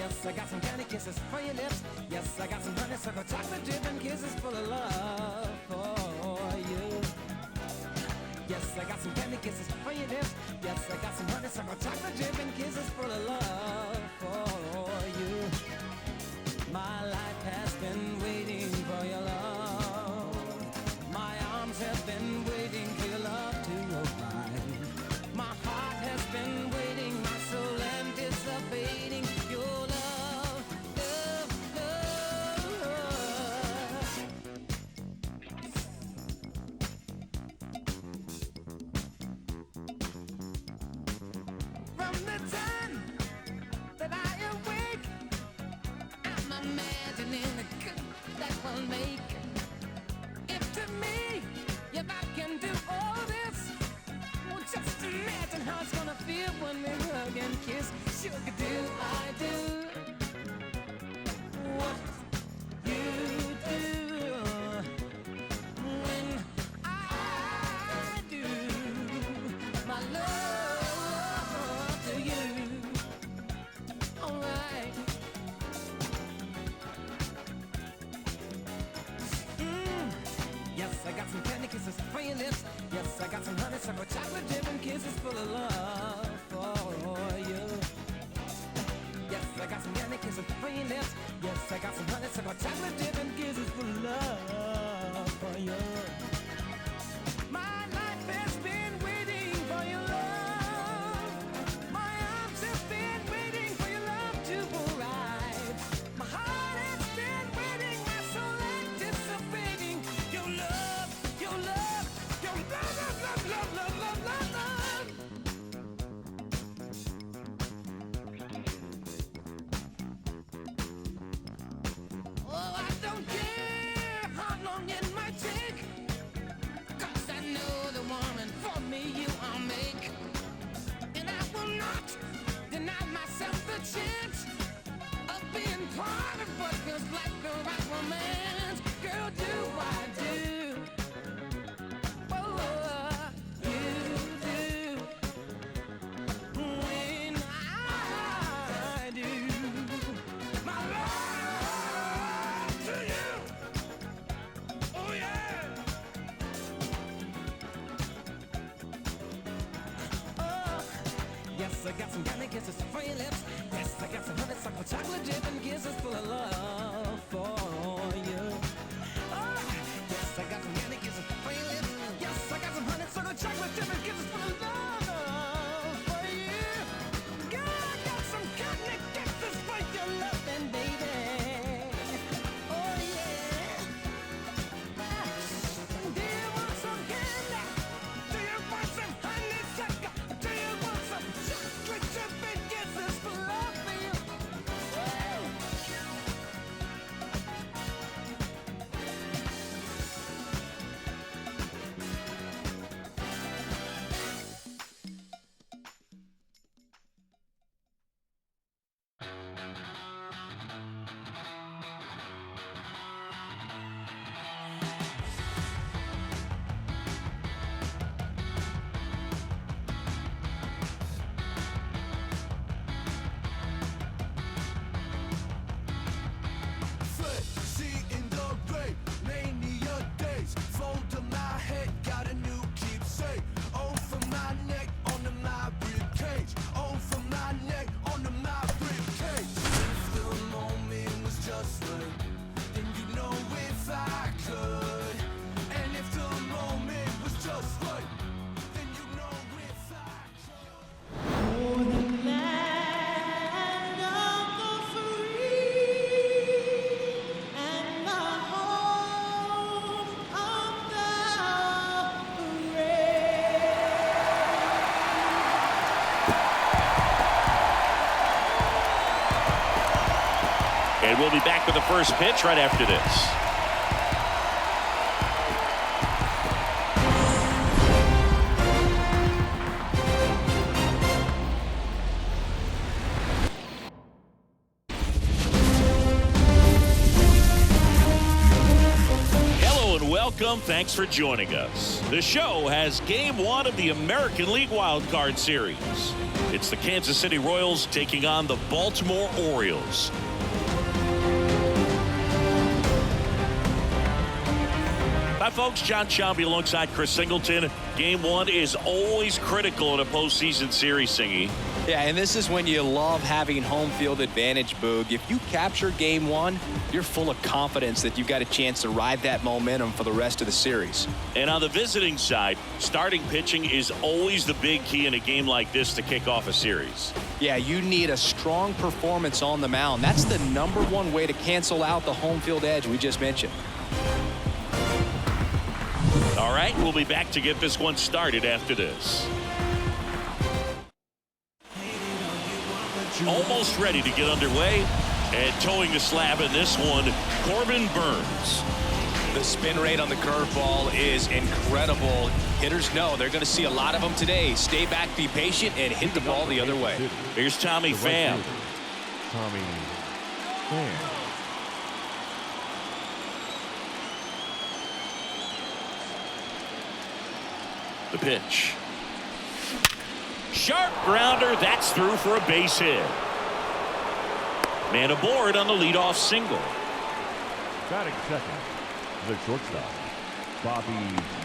Yes, I got some candy kisses for your lips. Yes, I got some honeysuckle chocolate dripping kisses full of love for you. Yes, I got some candy kisses for your lips. Yes, I got some honeysuckle chocolate dripping kisses full of love for you. My life has been waiting for your love. My arms have been waiting for your love to arrive. My heart has been waiting, my soul anticipating your love, love, love. From the time that I awake, I'm imagining the good that we'll make. If to me, if I can do all this, well, just imagine how it's gonna feel when we hug and kiss. Sugar, do I do what you do when I do my love to you? All right. Yes, I got some candy kisses for your lips. Yes, I got some honeysuckle chocolate dripping kisses full of love for you. Yes, I got some candy kisses for your lips. Yes, I got some honeysuckle chocolate dripping kisses full of love for you. My life has been waiting for your love. My arms have been waiting for your love to arrive. My heart has been waiting, my soul anticipating your love, your love, your love, love, love, love, love, love, love. Oh, I don't care how long it might take, 'cause I know the woman for me you I'll make. And I will not deny myself the chance of being part of what feels like the right romance. Girl, do I do what you do when I do my love to you? Oh yeah. Oh, yes, I got some candy kisses for your lips. Yes, I got some honeysuckle chocolate dripping kisses full of love for you. Oh, yes, I got some candy kisses for your lips. Yes, I got some honeysuckle chocolate dripping kisses full of love for you. Girl, I got some candy kisses for your loving, baby. Oh yeah. Do you want some candy? Do you want some honeysuckle? Do you want some chocolate dripping kisses for love for you? Woo! Seeing the great mania days. Fold to my head, got a new keepsake. Oh, for my neck, onto my ribcage. Oh, for my neck, onto my ribcage. If the moment was just right, then you know if I could. And if the moment was just right, then you know if I could. Land of the free and the home of the brave. And we'll be back with the first pitch right after this. Hello and welcome. Thanks for joining us. The show has Game 1 of the American League Wild Card Series. It's the Kansas City Royals taking on the Baltimore Orioles. Hi, folks. John Sciambi alongside Chris Singleton. Game 1 is always critical in a postseason series, Singy. Yeah, and this is when you love having home field advantage, Boog. If you capture Game 1, you're full of confidence that you've got a chance to ride that momentum for the rest of the series. And on the visiting side, starting pitching is always the big key in a game like this to kick off a series. Yeah, you need a strong performance on the mound. That's the #1 way to cancel out the home field edge we just mentioned. All right, we'll be back to get this one started after this. Almost ready to get underway, and towing the slab in this one, Corbin Burnes. The spin rate on the curveball is incredible. Hitters know they're going to see a lot of them today. Stay back, be patient, and hit the ball the other way. Here's Tommy Pham. Tommy Pham. The pitch. Sharp grounder. That's through for a base hit. Man aboard on the leadoff single. Batting second, the shortstop, Bobby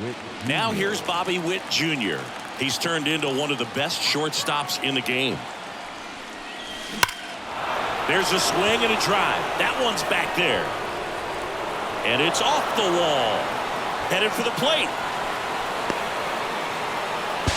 Witt Jr. Now here's Bobby Witt Jr. He's turned into one of the best shortstops in the game. There's a swing and a drive. That one's back there. And it's off the wall. Headed for the plate.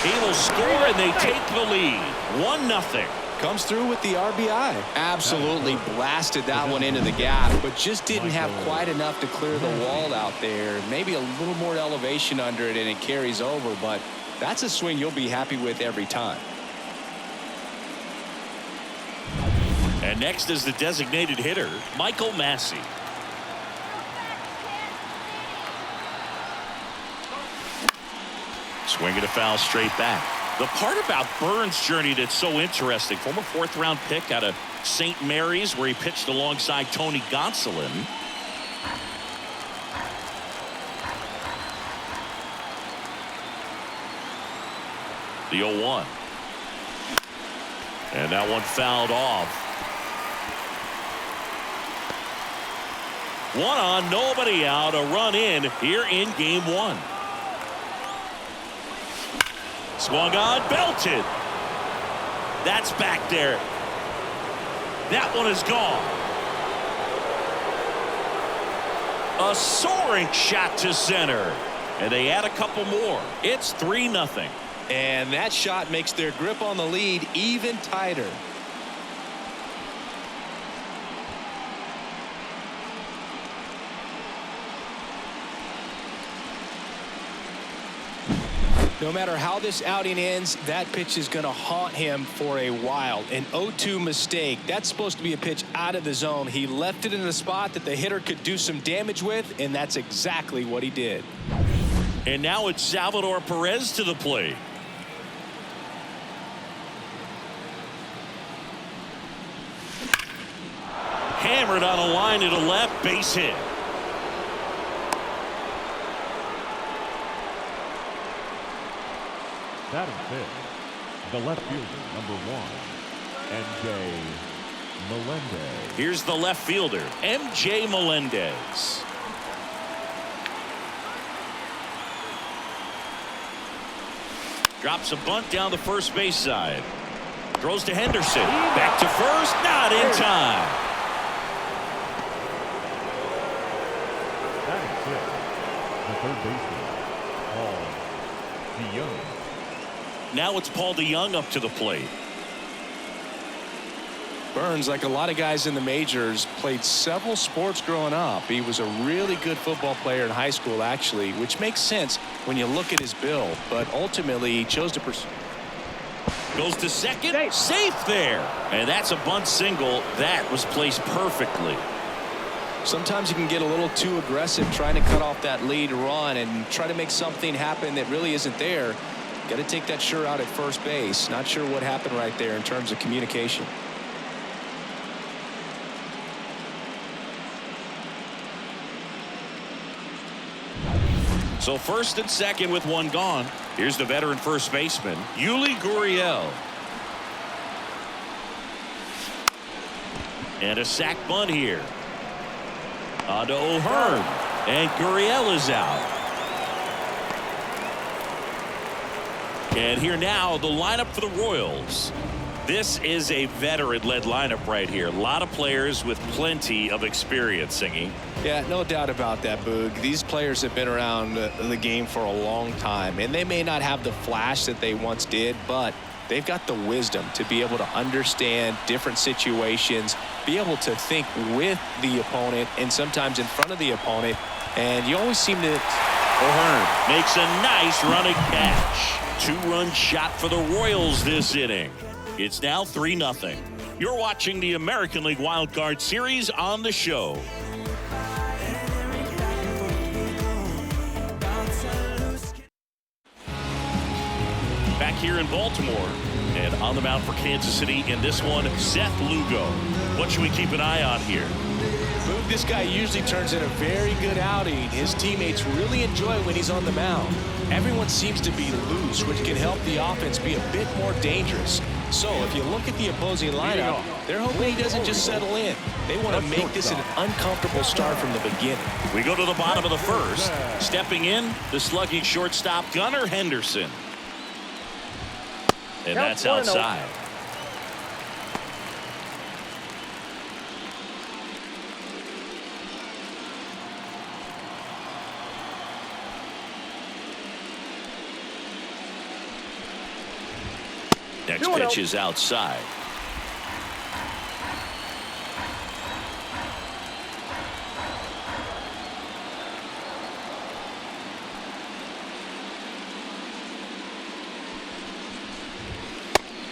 He will score, and they take the lead. 1-0. Comes through with the RBI. Absolutely blasted that one into the gap, but just didn't have quite enough to clear the wall out there. Maybe a little more elevation under it, and it carries over, but that's a swing you'll be happy with every time. And next is the designated hitter, Michael Massey. Swing and a foul straight back. The part about Burnes' journey that's so interesting, former 4th-round pick out of St. Mary's, where he pitched alongside Tony Gonsolin. The 0-1. And that one fouled off. 1 on, nobody out, a run in here in Game 1. Swung on, belted. That's back there. That one is gone. A soaring shot to center. And they add a couple more. It's 3-0. And that shot makes their grip on the lead even tighter. No matter how this outing ends, that pitch is going to haunt him for a while. An 0-2 mistake. That's supposed to be a pitch out of the zone. He left it in a spot that the hitter could do some damage with, and that's exactly what he did. And now it's Salvador Perez to the plate. Hammered on a line to the left, base hit. Batting fifth, the left fielder, #1, MJ Melendez. Here's the left fielder, MJ Melendez. Drops a bunt down the first base side. Throws to Henderson. Back to first. Not in time. Batting sixth, the third baseman, Paul DeYoung. Now it's Paul DeYoung up to the plate. Burnes, like a lot of guys in the majors, played several sports growing up. He was a really good football player in high school, actually, which makes sense when you look at his bill. But ultimately, he chose to pursue. Goes to second. Safe there. And that's a bunt single. That was placed perfectly. Sometimes you can get a little too aggressive trying to cut off that lead run and try to make something happen that really isn't there. Got to take that sure out at first base. Not sure what happened right there in terms of communication. So first and second with one gone. Here's the veteran first baseman, Yuli Gurriel. And a sac bunt here. On to O'Hearn. And Gurriel is out. And here now, the lineup for the Royals. This is a veteran-led lineup right here. A lot of players with plenty of experience, Singy. Yeah, no doubt about that, Boog. These players have been around the game for a long time, and they may not have the flash that they once did, but they've got the wisdom to be able to understand different situations, be able to think with the opponent and sometimes in front of the opponent, and you always seem to... O'Hearn makes a nice running catch. Two-run shot for the Royals this inning. It's now 3-0. You're watching the American League Wild Card Series on the show. Back here in Baltimore, and on the mound for Kansas City in this one, Seth Lugo. What should we keep an eye on here? Boog, this guy usually turns in a very good outing. His teammates really enjoy when he's on the mound. Everyone seems to be loose, which can help the offense be a bit more dangerous. So if you look at the opposing lineup, they're hoping he doesn't just settle in. They want to make this an uncomfortable start from the beginning. We go to the bottom of the first. Stepping in, the slugging shortstop Gunnar Henderson. And that's outside. Next pitch is outside.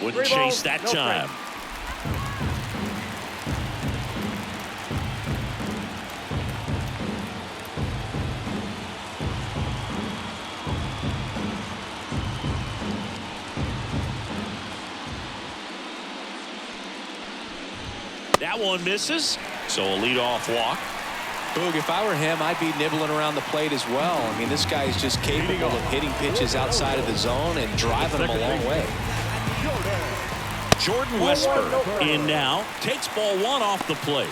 Wouldn't chase that time. That one misses, so a leadoff walk. Boog, if I were him, I'd be nibbling around the plate as well. I mean, this guy is just capable of hitting pitches outside of the zone and driving them a long way. Jordan Westburg in now, takes ball one off the plate.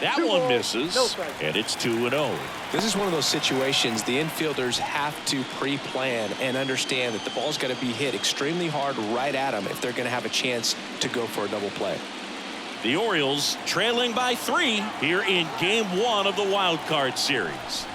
That one misses, and it's 2-0. This is one of those situations the infielders have to pre-plan and understand that the ball's got to be hit extremely hard right at them if they're going to have a chance to go for a double play. The Orioles trailing by 3 here in Game 1 of the Wild Card Series.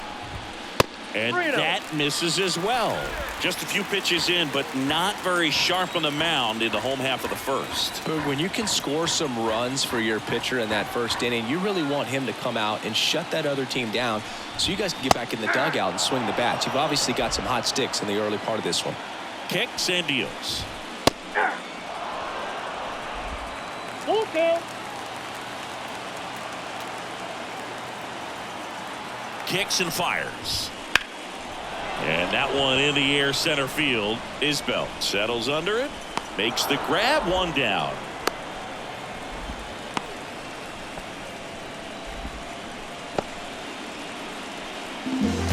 And that misses as well. Just a few pitches in, but not very sharp on the mound in the home half of the first. But when you can score some runs for your pitcher in that first inning, you really want him to come out and shut that other team down so you guys can get back in the dugout and swing the bats. You've obviously got some hot sticks in the early part of this one. Kicks and deals. Okay. Kicks and fires. And that one in the air center field. Isbell settles under it, makes the grab, one down.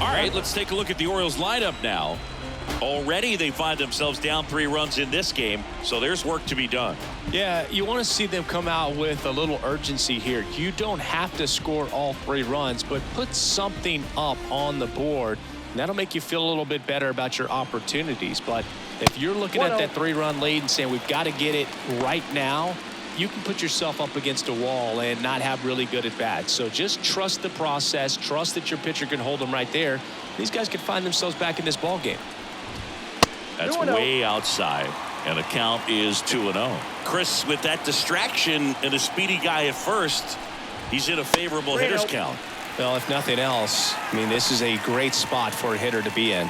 All right, let's take a look at the Orioles lineup now. Already they find themselves down 3 runs in this game, so there's work to be done. Yeah, you want to see them come out with a little urgency here. You don't have to score all 3 runs, but put something up on the board. And that'll make you feel a little bit better about your opportunities. But if you're looking at that 3-run lead and saying we've got to get it right now, you can put yourself up against a wall and not have really good at bats. So just trust the process. Trust that your pitcher can hold them right there. These guys could find themselves back in this ball game. That's way outside, and the count is 2-0. Chris, with that distraction and a speedy guy at first, he's in a favorable hitter's count. Well, if nothing else, I mean, this is a great spot for a hitter to be in.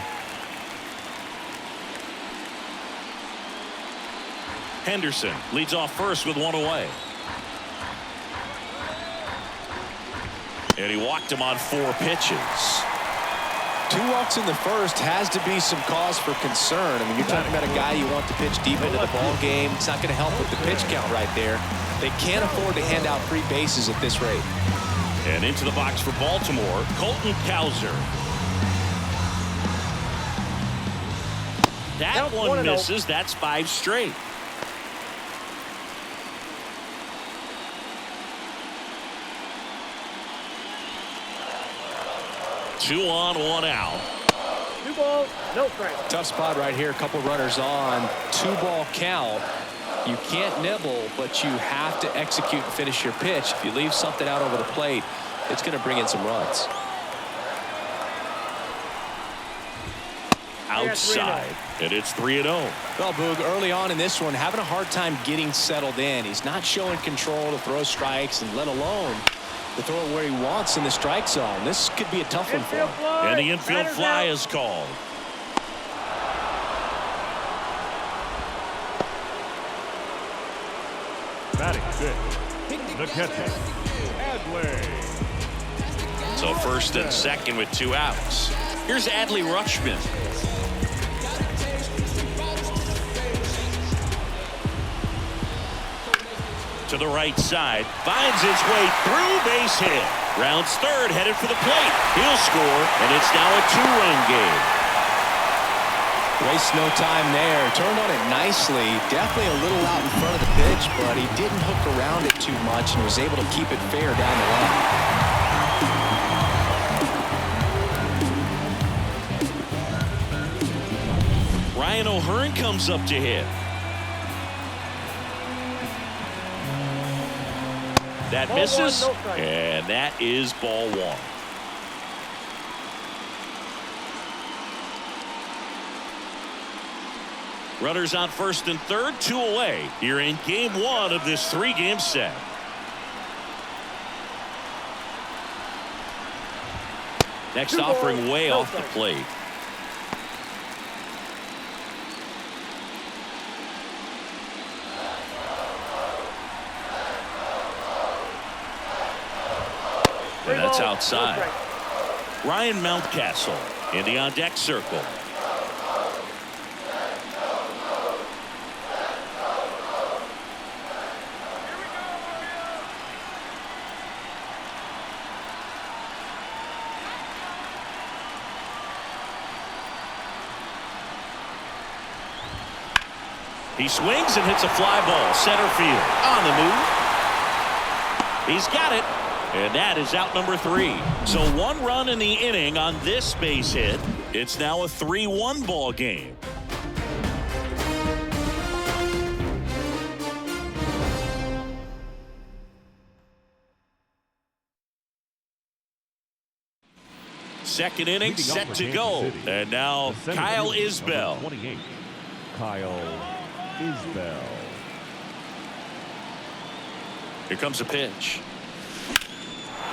Henderson leads off first with 1 away. And he walked him on 4 pitches. 2 walks in the first has to be some cause for concern. I mean, you're talking about a guy you want to pitch deep into the ball game. It's not going to help with the pitch count right there. They can't afford to hand out free bases at this rate. And into the box for Baltimore, Colton Cowser. That Count one 1-0. misses. That's 5 straight. Two on, one out. 2 balls, no strikes. Tough spot right here. A couple runners on. 2-ball count. You can't nibble, but you have to execute and finish your pitch. If you leave something out over the plate, it's going to bring in some runs. Outside, and it's 3-0. Well, Boog, early on in this one, having a hard time getting settled in. He's not showing control to throw strikes, and let alone to throw it where he wants in the strike zone. This could be a tough one for him. And the infield fly is called. Batting fifth, the catcher, Adley. So first and second with 2 outs. Here's Adley Rutschman. To the right side, finds his way through, base hit. Rounds third, headed for the plate. He'll score, and it's now a 2-run game. Wastes no time there. Turned on it nicely. Definitely a little out in front of the pitch, but he didn't hook around it too much and was able to keep it fair down the line. Ryan O'Hearn comes up to hit. That Ball misses, 1, no strike. and that is ball 1. Runners on first and third, 2 away here in game 1 of this 3-game set. Next 2 balls, offering way no off the strike. plate. And that's outside. Ryan Mountcastle in the on-deck circle. He swings and hits a fly ball center field on the move. He's got it. And that is out number 3. So 1 run in the inning on this base hit. It's now a 3-1 ball game. Second inning Leading off set for to Kansas go. City, And now the center Kyle fielder, Isbell. number 28, Kyle Isbell. Here comes a pitch.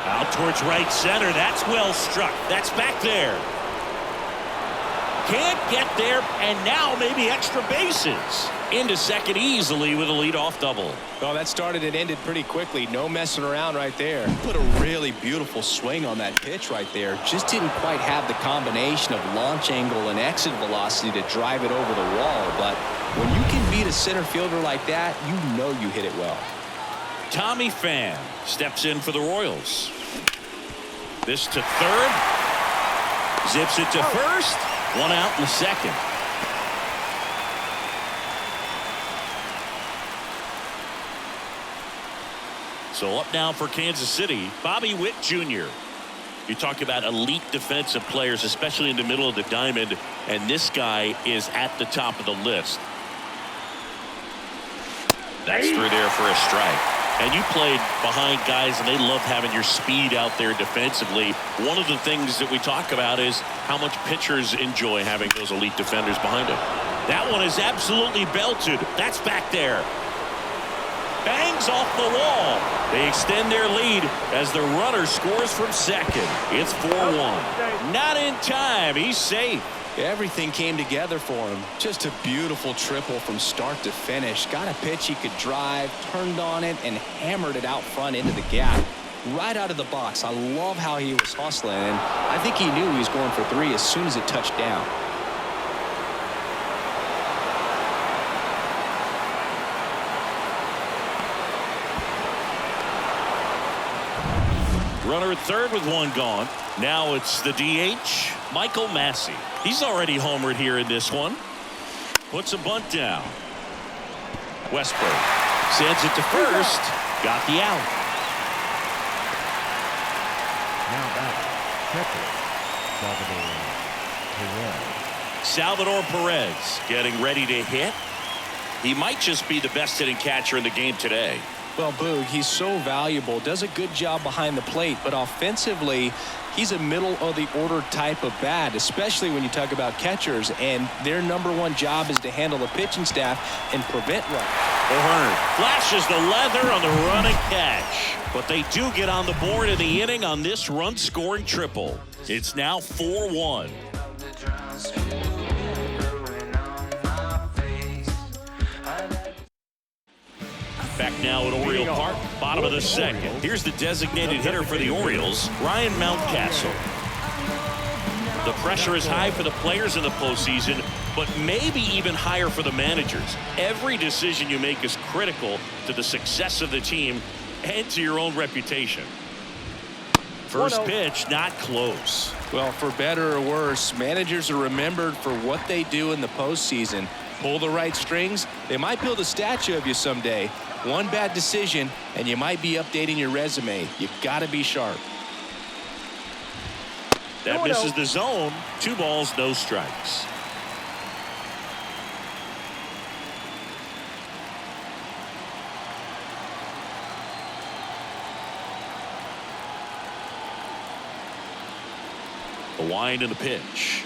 Out towards right center. That's well struck. That's back there. Can't get there, and now maybe extra bases. Into second easily with a leadoff double. Oh, that started and ended pretty quickly. No messing around right there. Put a really beautiful swing on that pitch right there. Just didn't quite have the combination of launch angle and exit velocity to drive it over the wall. But when you can beat a center fielder like that, you know you hit it well. Tommy Pham steps in for the Royals. This to third. Zips it to first. 1 out in the second. So up now for Kansas City, Bobby Witt Jr. You talk about elite defensive players, especially in the middle of the diamond, and this guy is at the top of the list. That's through there for a strike. And you played behind guys, and they love having your speed out there defensively. One of the things that we talk about is how much pitchers enjoy having those elite defenders behind them. That one is absolutely belted. That's back there. Bangs off the wall. They extend their lead as the runner scores from second. It's 4-1. Not in time. He's safe. Everything came together for him. Just a beautiful triple from start to finish. Got a pitch he could drive, turned on it, and hammered it out front into the gap. Right out of the box. I love how he was hustling, and I think he knew he was going for 3 as soon as it touched down. Runner at third with 1 gone. Now it's the DH, Michael Massey. He's already homered here in this one. Puts a bunt down. Westburg sends it to first. Got the out. Now back. Catcher. Salvador Perez. Salvador Perez getting ready to hit. He might just be the best hitting catcher in the game today. Well, Boog, he's so valuable, does a good job behind the plate, but offensively, he's a middle-of-the-order type of bat, especially when you talk about catchers, and their #1 job is to handle the pitching staff and prevent runs. O'Hearn flashes the leather on the run and catch, but they do get on the board in the inning on this run-scoring triple. It's now 4-1. Back now at Oriole Park, bottom of the second. Here's the designated hitter for the Orioles, Ryan Mountcastle. The pressure is high for the players in the postseason, but maybe even higher for the managers. Every decision you make is critical to the success of the team and to your own reputation. First pitch, not close. Well, for better or worse, managers are remembered for what they do in the postseason. Pull the right strings, they might build a statue of you someday. One bad decision, and you might be updating your resume. You've got to be sharp. That misses the zone. 2 balls, no strikes. The wind and the pitch.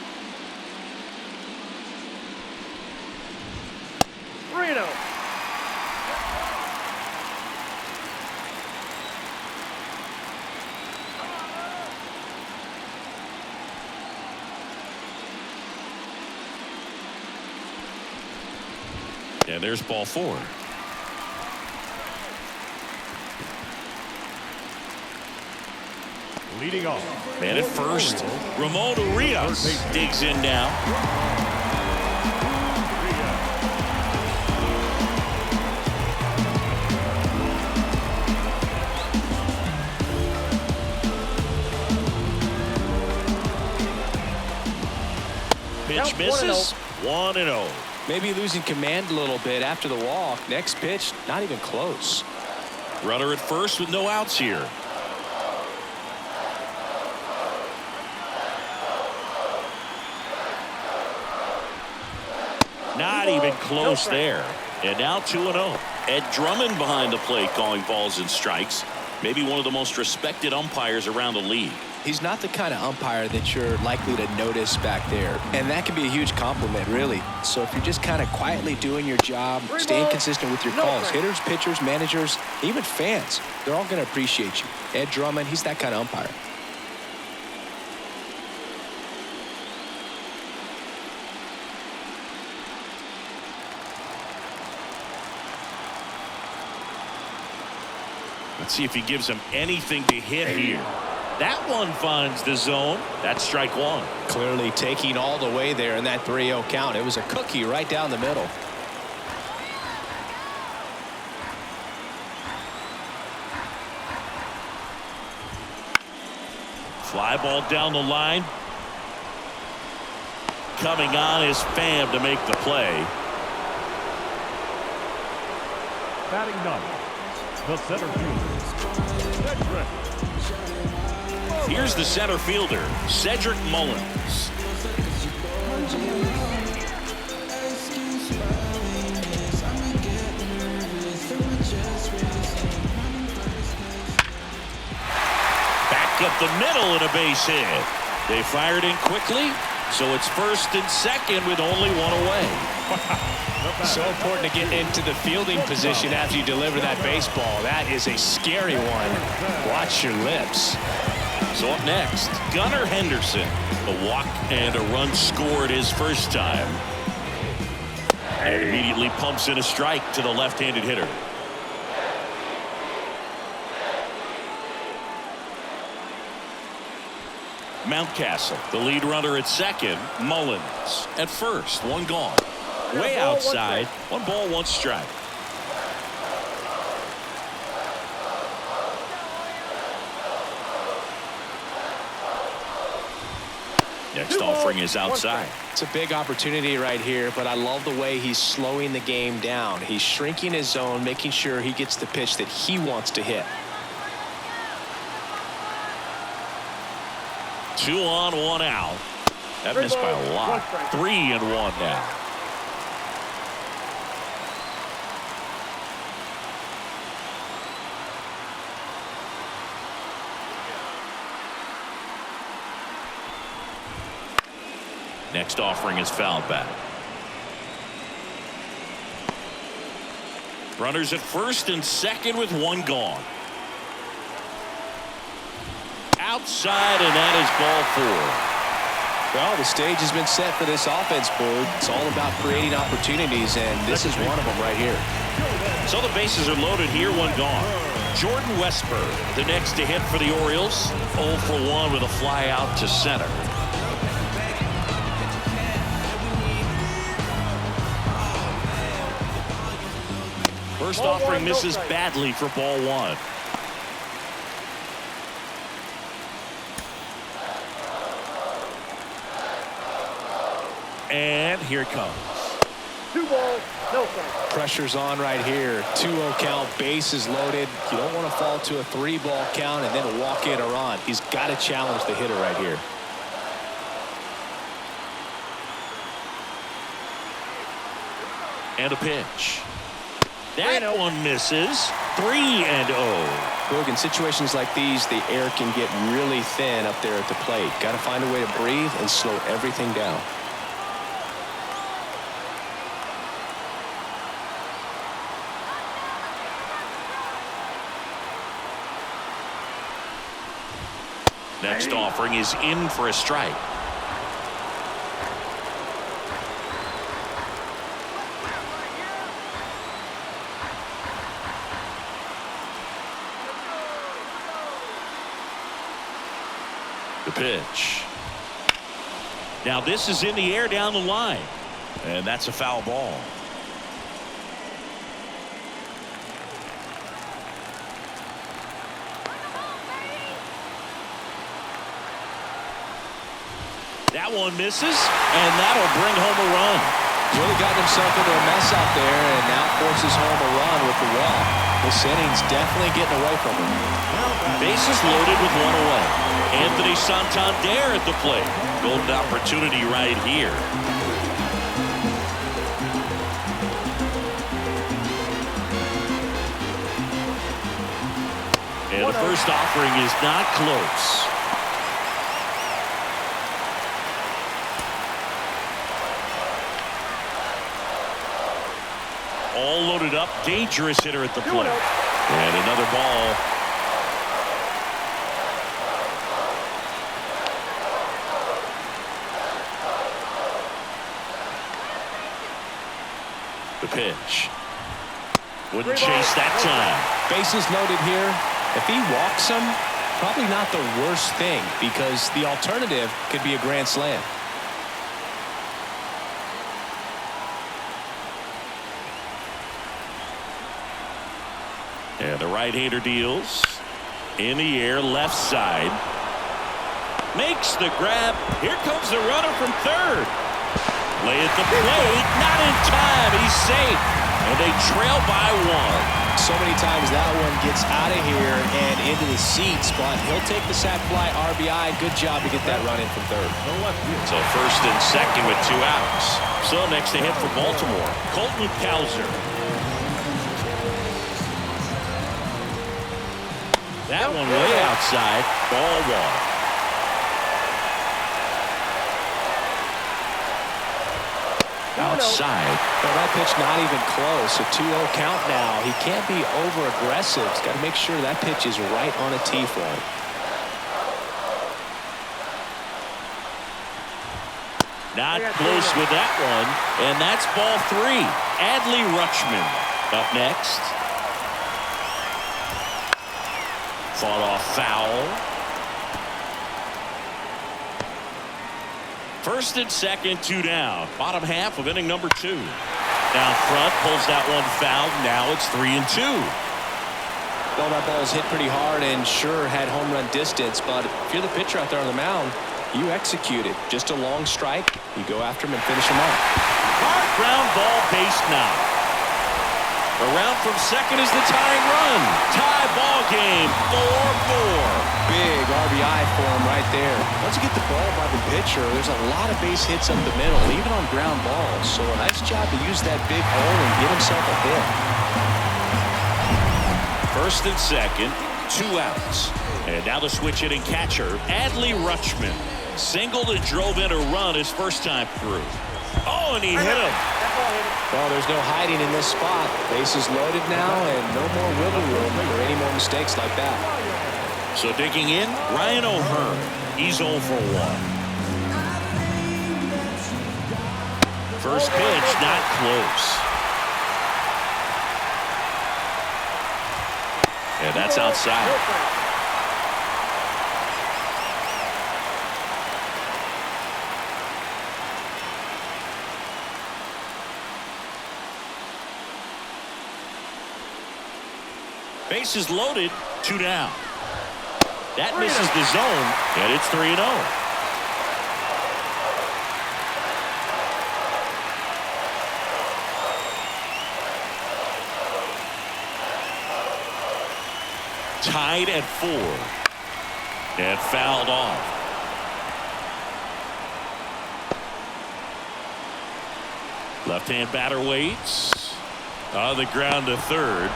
3-0. And there's ball 4. Leading off. Man at first, Ramon Urias digs in now. Pitch misses. 1-0. Maybe losing command a little bit after the walk. Next pitch, not even close. Runner at first with no outs here. Not even close there. And now 2-0. Ed Drummond behind the plate calling balls and strikes. Maybe one of the most respected umpires around the league. He's not the kind of umpire that you're likely to notice back there. And that can be a huge compliment, really. So if you're just kind of quietly doing your job, staying consistent with your calls, hitters, pitchers, managers, even fans, they're all going to appreciate you. Ed Drummond, he's that kind of umpire. Let's see if he gives him anything to hit here. That one finds the zone. That's strike 1. Clearly taking all the way there in that 3-0 count. It was a cookie right down the middle. Fly ball down the line. Coming on is Pham to make the play. Batting 9th, the center fielder, Cedric. Here's the center fielder, Cedric Mullins. Back up the middle and a base hit. They fired in quickly, so it's first and second with only 1 away. So important to get into the fielding position after you deliver that baseball. That is a scary one. Watch your lips. So up next, Gunnar Henderson. A walk and a run scored his first time. And immediately pumps in a strike to the left-handed hitter. Mountcastle, the lead runner at second. Mullins at first. 1 gone. Way outside. 1 ball, 1 strike. Next offering is outside. It's a big opportunity right here, but I love the way he's slowing the game down. He's shrinking his zone, making sure he gets the pitch that he wants to hit. 2 on, 1 out. That missed by a lot. 3-1 now. Next offering is fouled back. Runners at first and second with 1 gone. Outside, and that is ball 4. Well, the stage has been set for this offense, Boog. It's all about creating opportunities, and this is one of them right here. So the bases are loaded here, 1 gone. Jordan Westburg, the next to hit for the Orioles. 0 for 1 with a fly out to center. First offering misses badly for ball 1. And here it comes. 2 balls, no strikes. Pressure's on right here. 2-0 count, bases loaded. You don't want to fall to a 3-ball count and then walk in or on. He's got to challenge the hitter right here. And a pitch. That one misses. 3-0. Boog, in situations like these, the air can get really thin up there at the plate. Got to find a way to breathe and slow everything down. Next offering is in for a strike. The pitch. Now this is in the air down the line, and that's a foul ball. That one misses, and that'll bring home a run. Really got himself into a mess out there and now forces home a run with the walk. This inning's definitely getting away from him. Bases loaded with 1 away. Anthony Santander at the plate. Golden opportunity right here. And the first offering is not close. All loaded up, dangerous hitter at the plate. And another ball. The pitch. Wouldn't chase that time. Bases loaded here. If he walks him, probably not the worst thing, because the alternative could be a grand slam. And the right-hander deals. In the air, left side. Makes the grab. Here comes the runner from third. Lay at the plate. Not in time. He's safe. And they trail by 1. So many times that one gets out of here and into the seats, but he'll take the sac fly RBI. Good job to get that run in from third. So first and second with 2 outs. So next to hit for Baltimore, Colton Cowser. That one way outside. Ball 1. Outside. Well, that pitch not even close. A 2-0 count now. He can't be over-aggressive. He's got to make sure that pitch is right on a tee for him. Not close with that one. And that's ball 3. Adley Rutschman up next. Fought off foul. First and second, 2 down. Bottom half of inning number 2. Down front, pulls that one foul. Now it's 3-2. Well, that ball's hit pretty hard and sure had home run distance, but if you're the pitcher out there on the mound, You execute it. Just a long strike. You go after him and finish him off. Hard ground ball, base knock. Around from second is the tying run. Tie ball game, 4-4. Big RBI for him right there. Once you get the ball by the pitcher, there's a lot of base hits up the middle, even on ground balls. So a nice job to use that big hole and get himself a hit. First and second, 2 outs. And now the switch hitting catcher, Adley Rutschman. Singled and drove in a run his first time through. Oh, and he hit him. Well, there's no hiding in this spot. Bases loaded now, and no more wiggle room for any more mistakes like that. So digging in, Ryan O'Hearn. He's 0 for 1. First pitch, not close. And that's outside. Bases loaded, 2 down. That misses the zone, and it's 3-0. Tied at 4. And fouled off. Left-hand batter waits. On the ground to third.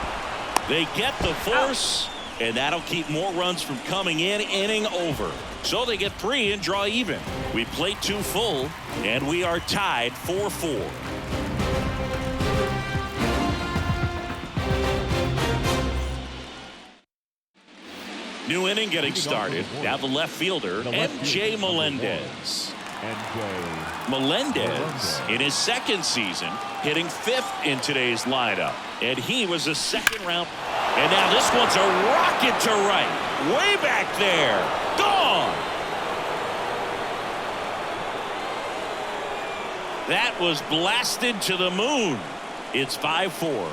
They get the force, and that'll keep more runs from coming in. Inning over. So they get 3 and draw even. We played 2 full, and we are tied 4-4. New inning getting started. Now the left fielder, M.J. Melendez. Melendez, in his second season, hitting 5th in today's lineup. And he was a second-round. And now this one's a rocket to right. Way back there. Gone. That was blasted to the moon. It's 5-4.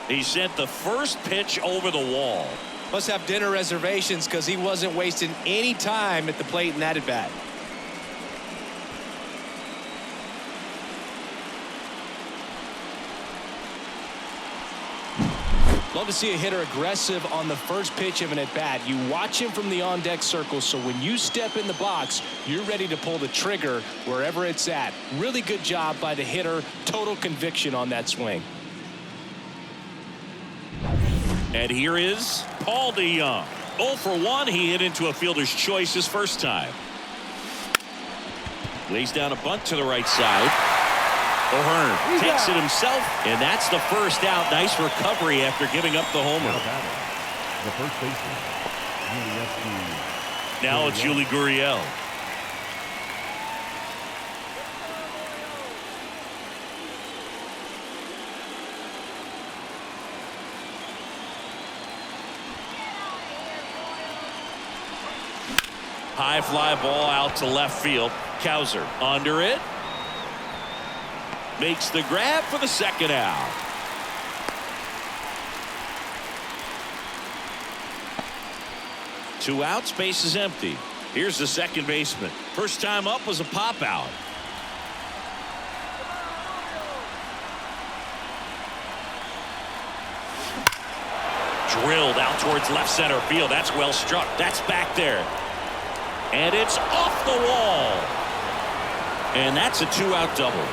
He sent the first pitch over the wall. Must have dinner reservations because he wasn't wasting any time at the plate in that at-bat. Love to see a hitter aggressive on the first pitch of an at-bat. You watch him from the on-deck circle, so when you step in the box, you're ready to pull the trigger wherever it's at. Really good job by the hitter. Total conviction on that swing. And here is Paul DeYoung. 0 for 1. He hit into a fielder's choice his first time. Lays down a bunt to the right side. O'Hearn takes it himself, and that's the first out. Nice recovery after giving up the homer. The first baseman, now it's Yuli Gurriel. High fly ball out to left field. Cowser under it. Makes the grab for the second out. Two outs, base is empty. Here's the second baseman. First time up was a pop out. Drilled out towards left center field. That's well struck. That's back there. And it's off the wall. And that's a 2-out double.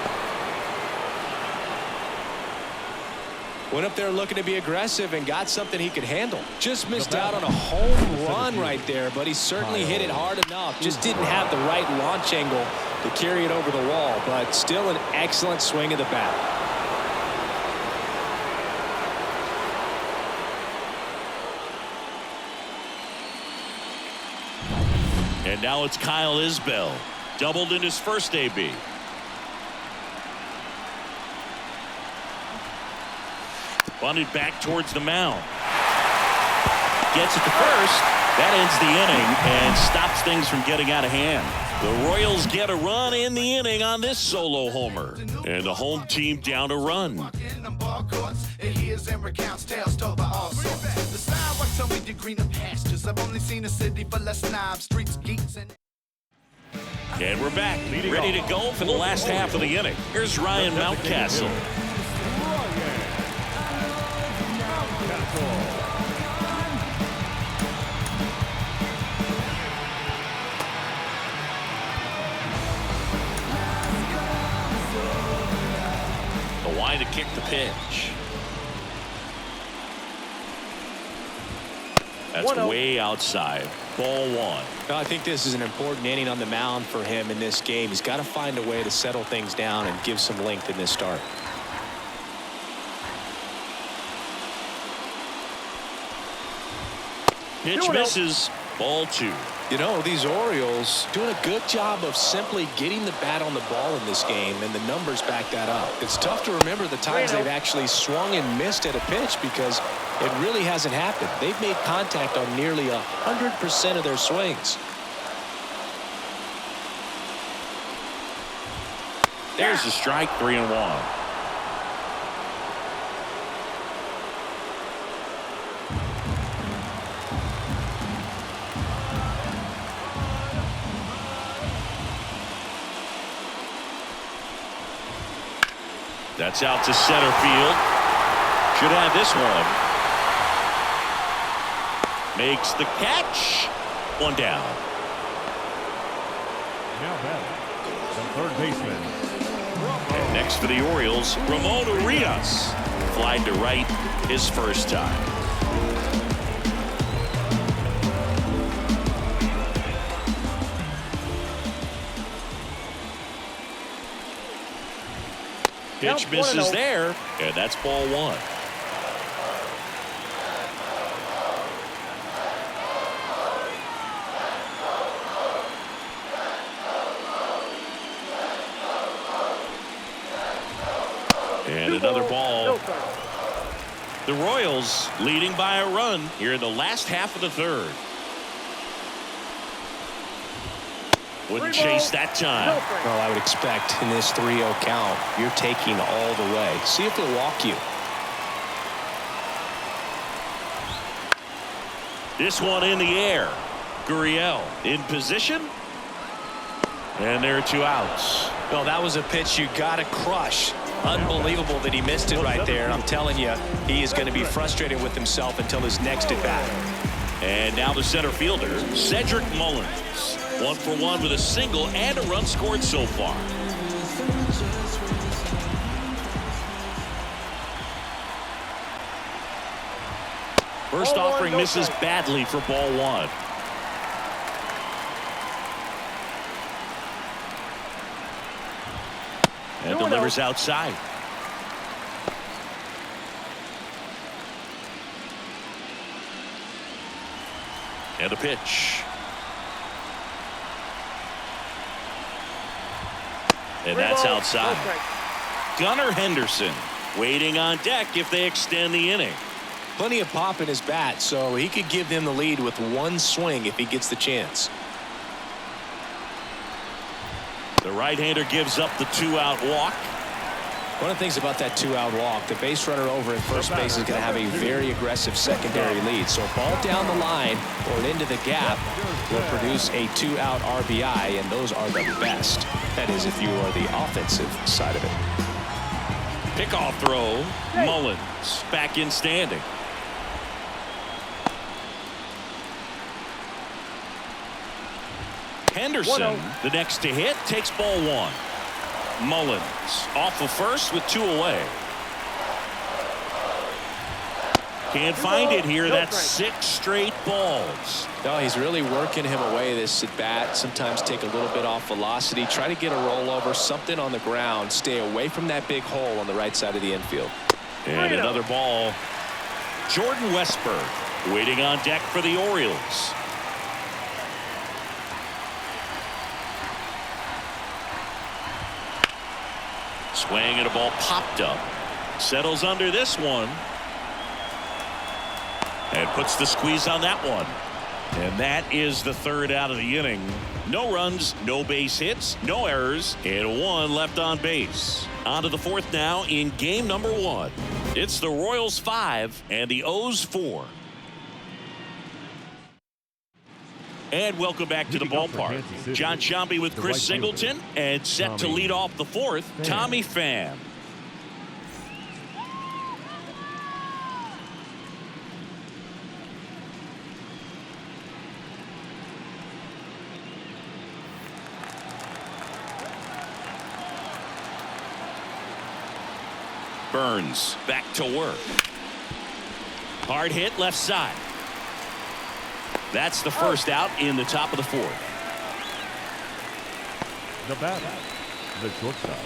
Went up there looking to be aggressive and got something he could handle. Just missed out on a home run right there, but he certainly hit it hard enough. Just didn't have the right launch angle to carry it over the wall, but still an excellent swing of the bat. And now it's Kyle Isbell. Doubled in his first AB. Bunted back towards the mound. Gets it to first. That ends the inning and stops things from getting out of hand. The Royals get a run in the inning on this solo homer. And the home team down a run. I've only seen a city full of snobs, streets, geeks, and And we're back, ready to go for the last half of the inning. Here's Ryan Mountcastle. The wide to kick the pitch. That's way outside. Ball one. Well, I think this is an important inning on the mound for him in this game. He's got to find a way to settle things down and give some length in this start. Pitch misses. Ball two. You know, these Orioles doing a good job of simply getting the bat on the ball in this game, and the numbers back that up. It's tough to remember the times they've actually swung and missed at a pitch because it really hasn't happened. They've made contact on nearly 100% of their swings. There's a strike, 3-1. That's out to center field. Should have this one. Makes the catch. One down. Now batting, the third baseman. And next for the Orioles, Ramon Urias. Flied to right his first time. Pitch misses there, and that's ball one. And another ball. The Royals leading by a run here in the last half of the third. Wouldn't chase that time. Well, I would expect in this 3-0 count, you're taking all the way. See if they'll walk you. This one in the air. Gurriel in position. And there are 2 outs. Well, that was a pitch you got to crush. Unbelievable that he missed it right there. I'm telling you, he is going to be frustrated with himself until his next at bat. And now the center fielder, Cedric Mullins. 1 for 1 with a single and a run scored so far. First offering misses badly for ball one. And delivers outside. And a pitch. And that's outside. Gunnar Henderson waiting on deck if they extend the inning. Plenty of pop in his bat, so he could give them the lead with one swing if he gets the chance. The right-hander gives up the 2-out walk. One of the things about that 2-out walk, the base runner over at first base is going to have a very aggressive secondary lead. So a ball down the line or into the gap will produce a 2-out RBI, and those are the best. That is, if you are the offensive side of it. Pickoff throw. Mullins back in standing. Henderson, the next to hit, takes ball one. Mullins off of first with 2 away. Can't find it here. That's 6 straight balls. No, he's really working him away this at bat. Sometimes take a little bit off velocity. Try to get a rollover, something on the ground. Stay away from that big hole on the right side of the infield. And another ball. Jordan Westburg waiting on deck for the Orioles. Swing and a ball popped up. Settles under this one. And puts the squeeze on that one. And that is the 3rd out of the inning. No runs, no base hits, no errors, and 1 left on base. On to the 4th now in game number 1. It's the Royals 5 and the O's 4. And welcome back to the ballpark. John Shambi with Chris Singleton, and set to lead off the fourth, Tommy Pham. Burnes back to work. Hard hit left side. That's the first out in the top of the fourth. The batter, the shortstop,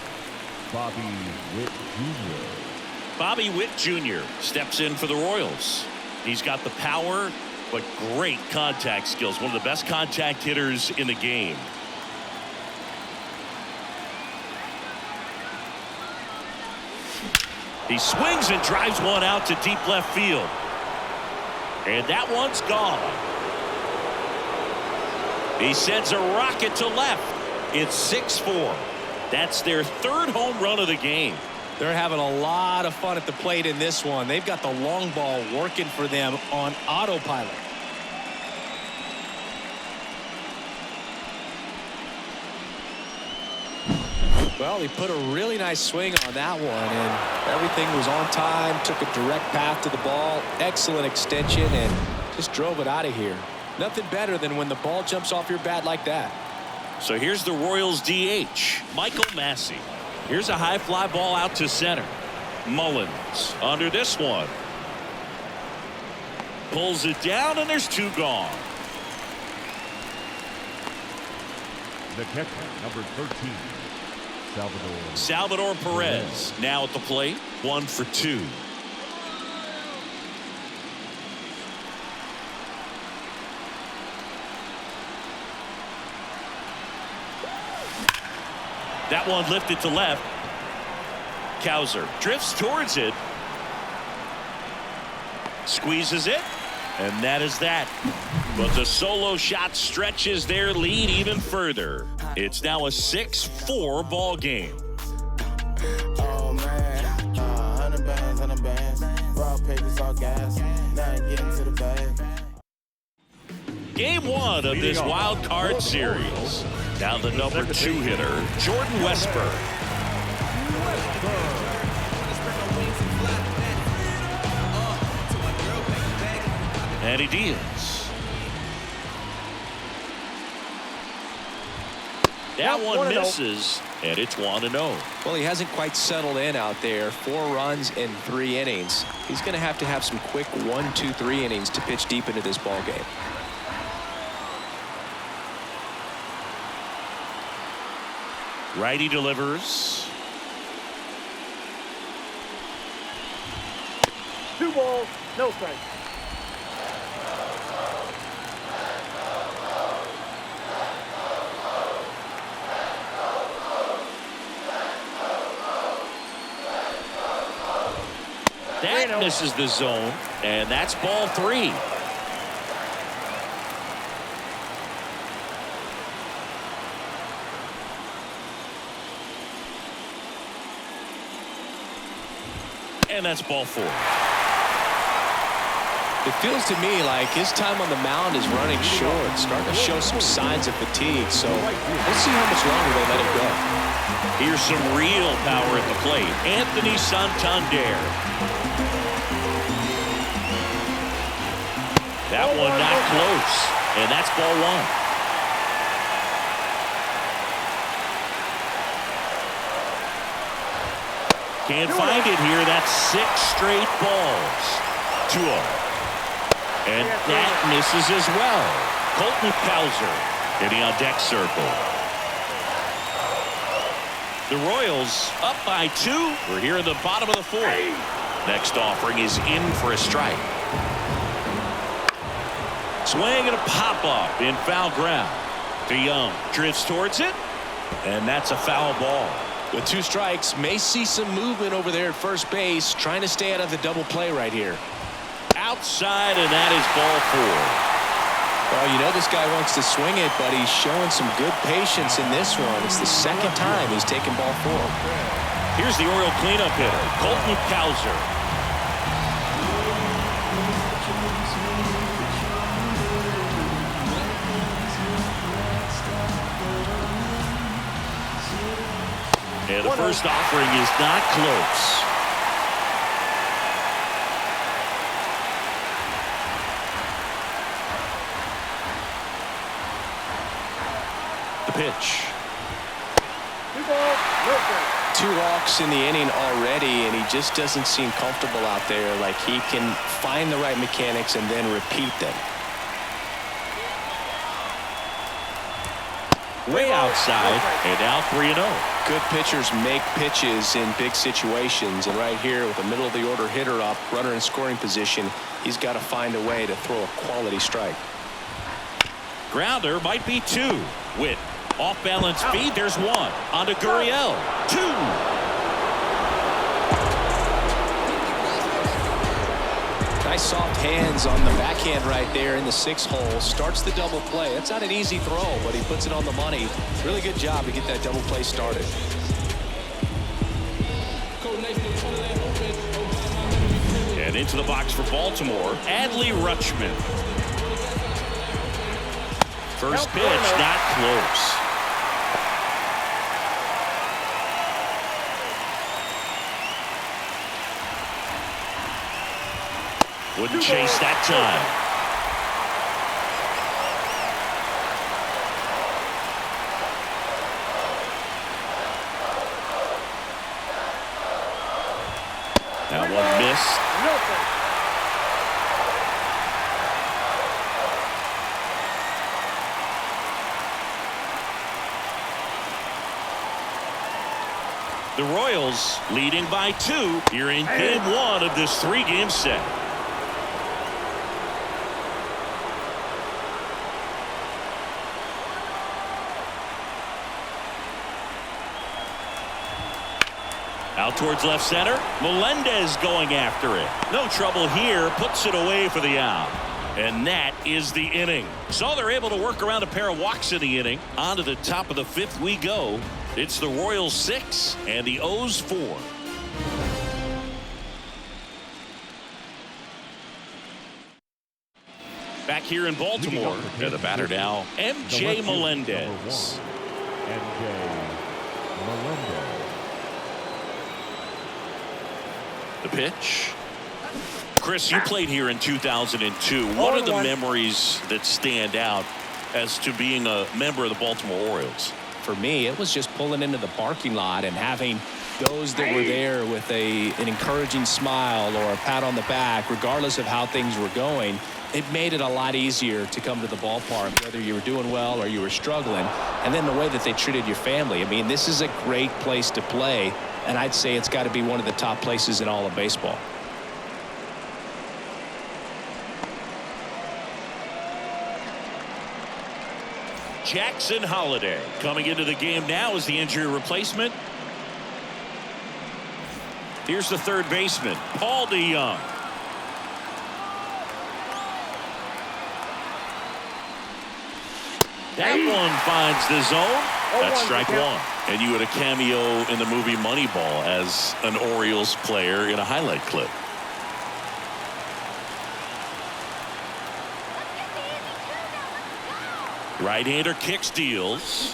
Bobby Witt Jr. Bobby Witt Jr. steps in for the Royals. He's got the power, but great contact skills. One of the best contact hitters in the game. He swings and drives one out to deep left field. And that one's gone. He sends a rocket to left. It's 6-4. That's their third home run of the game. They're having a lot of fun at the plate in this one. They've got the long ball working for them on autopilot. Well, he put a really nice swing on that one, and everything was on time, took a direct path to the ball, excellent extension, and just drove it out of here. Nothing better than when the ball jumps off your bat like that. So here's the Royals DH, Michael Massey. Here's a high fly ball out to center. Mullins under this one. Pulls it down, and there's two gone. The catcher, number 13. Salvador Perez now at the plate, 1 for 2. That one lifted to left. Cowser drifts towards it. Squeezes it. And that is that. But the solo shot stretches their lead even further. It's now a 6-4 ball game. Oh man, 100 bands, raw papers, all gas. Now I'm getting to the bag. Game 1 of this wild card series. Now the number 2 hitter, Jordan Westburg. And he deals. That one misses, and it's 1-0. Well, he hasn't quite settled in out there. 4 runs in 3 innings. He's going to have some quick 1, 2, 3 innings to pitch deep into this ball game. Righty delivers. 2 balls, no strikes. That misses the zone, and that's ball 3. And that's ball 4. It feels to me like his time on the mound is running short, starting to show some signs of fatigue. So we'll see how much longer they let him go. Here's some real power at the plate. Anthony Santander. That one not close, and that's ball 1. Can't find it here. That's 6 straight balls. 2-0. And that misses as well. Colton Cowser hitting on deck circle. The Royals up by 2. We're here in the bottom of the 4th. Next offering is in for a strike. Swing and a pop-up in foul ground. DeYoung drifts towards it, and that's a foul ball. With 2 strikes, may see some movement over there at first base, trying to stay out of the double play right here. Outside, and that is ball 4. Well, you know this guy wants to swing it, but he's showing some good patience in this one. It's the second time he's taken ball 4. Here's the Oriole cleanup hitter, Colton Cowser. And the first offering is not close. The pitch. 2 balls, no strikes. 2 walks in the inning already, and he just doesn't seem comfortable out there. Like he can find the right mechanics and then repeat them. Way outside, and now 3-0. Good pitchers make pitches in big situations, and right here with the middle of the order hitter up, runner in scoring position, he's got to find a way to throw a quality strike. Grounder might be 2. Witt off balance feed. There's 1 on to Gurriel. 2. Nice soft hands on the backhand right there in the 6th hole. Starts the double play. That's not an easy throw, but he puts it on the money. Really good job to get that double play started. And into the box for Baltimore, Adley Rutschman. First pitch, not close. Wouldn't chase that time. That one missed. The Royals leading by 2 here in game 1 of this 3-game set. Out towards left center. Melendez going after it. No trouble here. Puts it away for the out. And that is the inning. So they're able to work around a pair of walks in the inning. On to the top of the 5th we go. It's the Royals 6 and the O's 4. Back here in Baltimore. And the batter now, MJ Melendez. MJ Melendez. The pitch. Chris, you played here in 2002. What are the memories that stand out as to being a member of the Baltimore Orioles? For me, it was just pulling into the parking lot and having those that were there with an encouraging smile or a pat on the back, regardless of how things were going. It made it a lot easier to come to the ballpark, whether you were doing well or you were struggling. And then the way that they treated your family. I mean, this is a great place to play, and I'd say it's got to be one of the top places in all of baseball. Jackson Holliday coming into the game now as the injury replacement. Here's the third baseman, Paul DeYoung. That one finds the zone. That's strike 1. And you had a cameo in the movie Moneyball as an Orioles player in a highlight clip. Right-hander kicks, deals.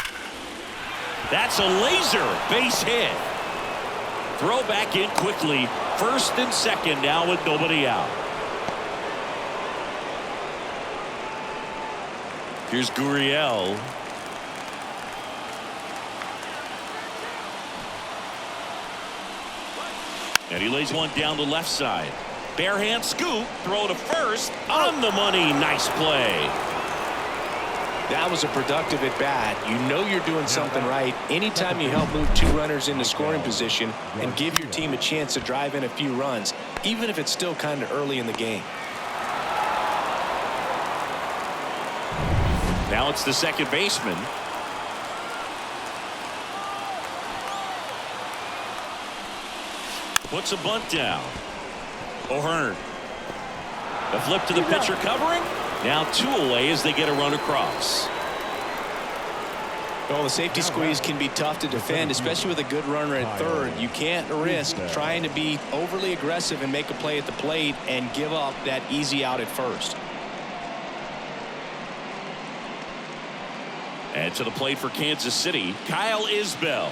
That's a laser base hit. Throw back in quickly. First and second now with nobody out. Here's Gurriel. And he lays one down the left side. Bare hand scoop. Throw to first. On the money. Nice play. That was a productive at bat. You know you're doing something right anytime you help move 2 runners into scoring position and give your team a chance to drive in a few runs, even if it's still kind of early in the game. Now it's the second baseman. Puts a bunt down. O'Hearn. The flip to the pitcher covering. Now 2 away as they get a run across. Well, the safety squeeze can be tough to defend, especially with a good runner at third. You can't risk trying to be overly aggressive and make a play at the plate and give up that easy out at first. And to the plate for Kansas City, Kyle Isbell.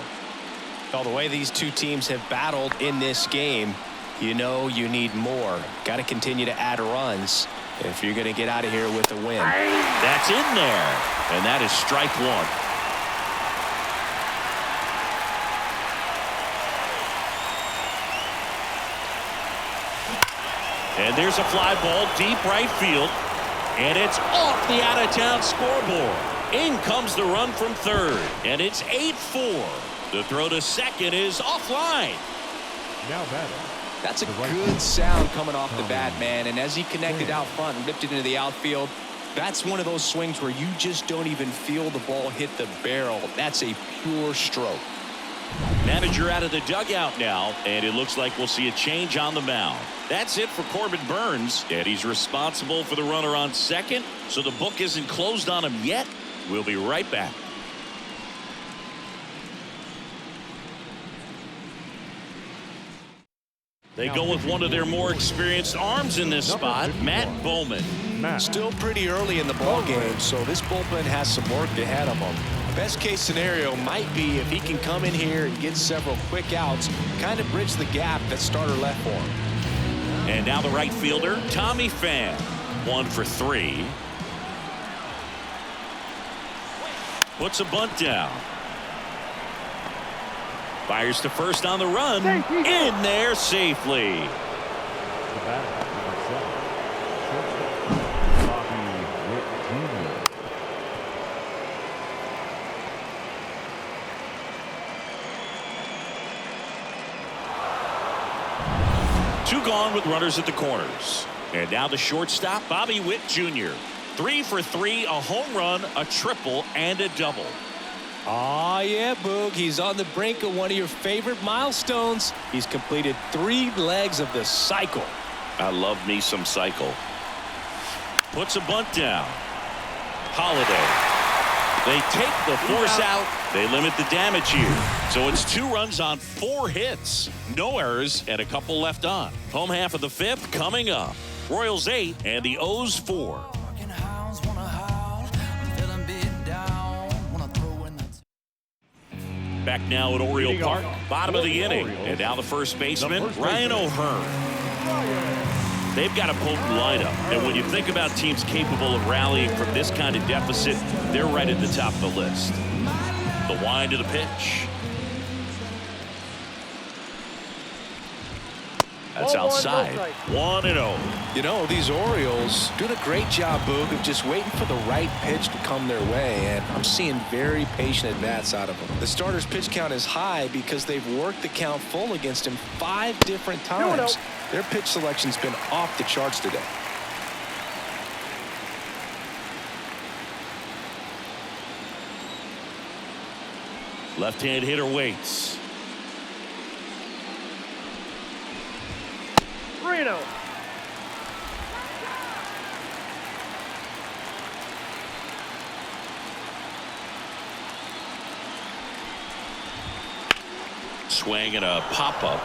Well, the way these two teams have battled in this game, you know you need more. Got to continue to add runs if you're going to get out of here with a win. That's in there, and that is strike one. And there's a fly ball deep right field, and it's off the out-of-town scoreboard. In comes the run from third, and it's 8-4. The throw to second is offline. Now batting. That's a good sound coming off the bat, man. And as he connected out front and ripped it into the outfield, that's one of those swings where you just don't even feel the ball hit the barrel. That's a pure stroke. Manager out of the dugout now, and it looks like we'll see a change on the mound. That's it for Corbin Burnes, and he's responsible for the runner on second, so the book isn't closed on him yet. We'll be right back. They go with one of their more experienced arms in this spot, Matt Bowman. Still pretty early in the ball game, so this bullpen has some work ahead of them. Best case scenario might be if he can come in here and get several quick outs, kind of bridge the gap that starter left for him. And now the right fielder, Tommy Pham. 1 for 3. Puts a bunt down. Fires to first on the run. In there safely. The batter, number 7, Bobby Witt Jr. 2 gone with runners at the corners. And now the shortstop, Bobby Witt Jr. 3 for 3, a home run, a triple, and a double. Oh, yeah, Boog. He's on the brink of one of your favorite milestones. He's completed 3 legs of the cycle. I love me some cycle. Puts a bunt down. Holiday. They take the force out. They limit the damage here. So it's 2 runs on 4 hits. No errors and a couple left on. Home half of the 5th coming up. Royals 8 and the O's 4. Back now at Oriole Park, bottom of the inning. And now the first baseman, Ryan O'Hearn. They've got a potent lineup. And when you think about teams capable of rallying from this kind of deficit, they're right at the top of the list. The wind of the pitch. That's outside. 1-0. You know, these Orioles doing a great job, Boog, of just waiting for the right pitch to come their way, and I'm seeing very patient at-bats out of them. The starter's pitch count is high because they've worked the count full against him 5 different times. Their pitch selection's been off the charts today. Left-hand hitter waits. 3-0. Swing and a pop-up.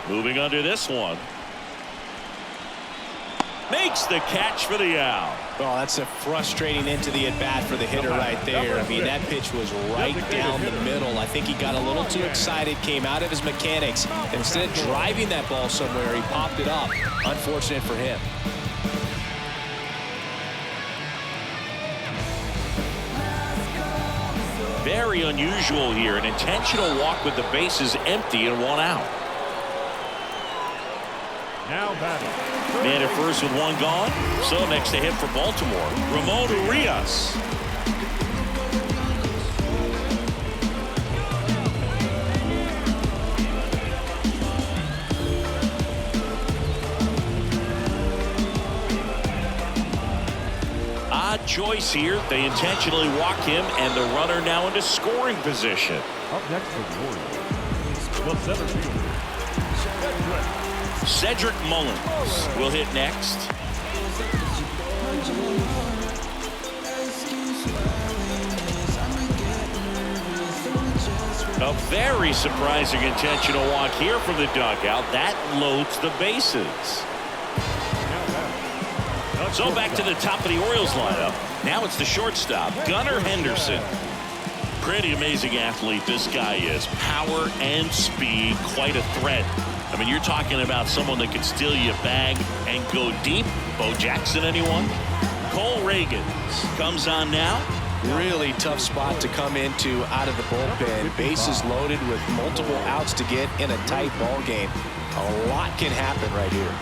Moving under this one. Makes the catch for the out. Oh, that's a frustrating into the at-bat for the hitter right there. I mean, that pitch was right down the middle. I think he got a little too excited, came out of his mechanics. Instead of driving that ball somewhere, he popped it up. Unfortunate for him. Very unusual here. An intentional walk with the bases empty and 1 out. Now batting. Man at first with 1 gone. So next to hit for Baltimore, Ramon Urias. Odd choice here. They intentionally walk him, and the runner now into scoring position. Up next for the Orioles, the center fielder, Cedric Mullins will hit next. A very surprising intentional walk here from the dugout. That loads the bases. So back to the top of the Orioles lineup. Now it's the shortstop, Gunnar Henderson. Pretty amazing athlete this guy is. Power and speed, quite a threat. I mean, you're talking about someone that could steal you a bag and go deep. Bo Jackson, anyone? Cole Reagans comes on now. Really tough spot to come into out of the bullpen. Bases loaded with multiple outs to get in a tight ball game. A lot can happen right here.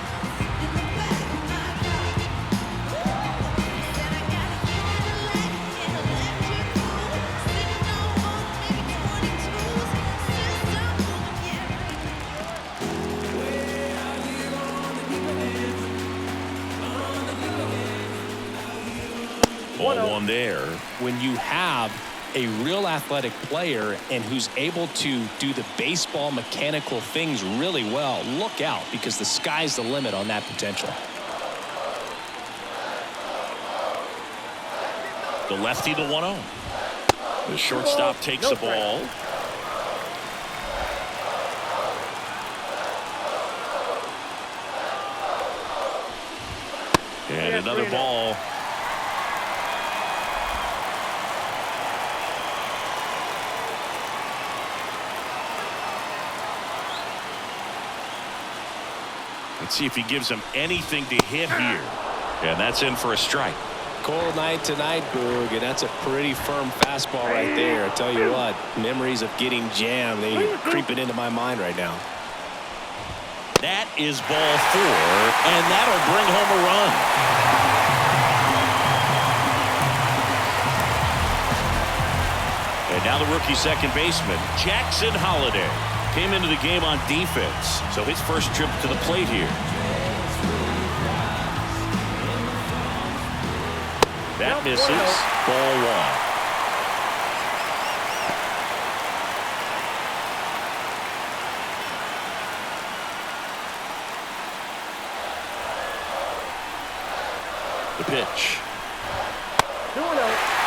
Ball one there. When you have a real athletic player and who's able to do the baseball mechanical things really well, look out, because the sky's the limit on that potential. The lefty, the 1-0. The shortstop takes the ball. And another ball. Let's see if he gives him anything to hit here. And that's in for a strike. Cold night tonight, Boog, and that's a pretty firm fastball right there. I tell you what, memories of getting jammed, they creeping into my mind right now. That is ball 4, and that'll bring home a run. And now the rookie second baseman, Jackson Holliday, came into the game on defense, so his first trip to the plate here. That misses. Ball 1. The pitch. 2-0.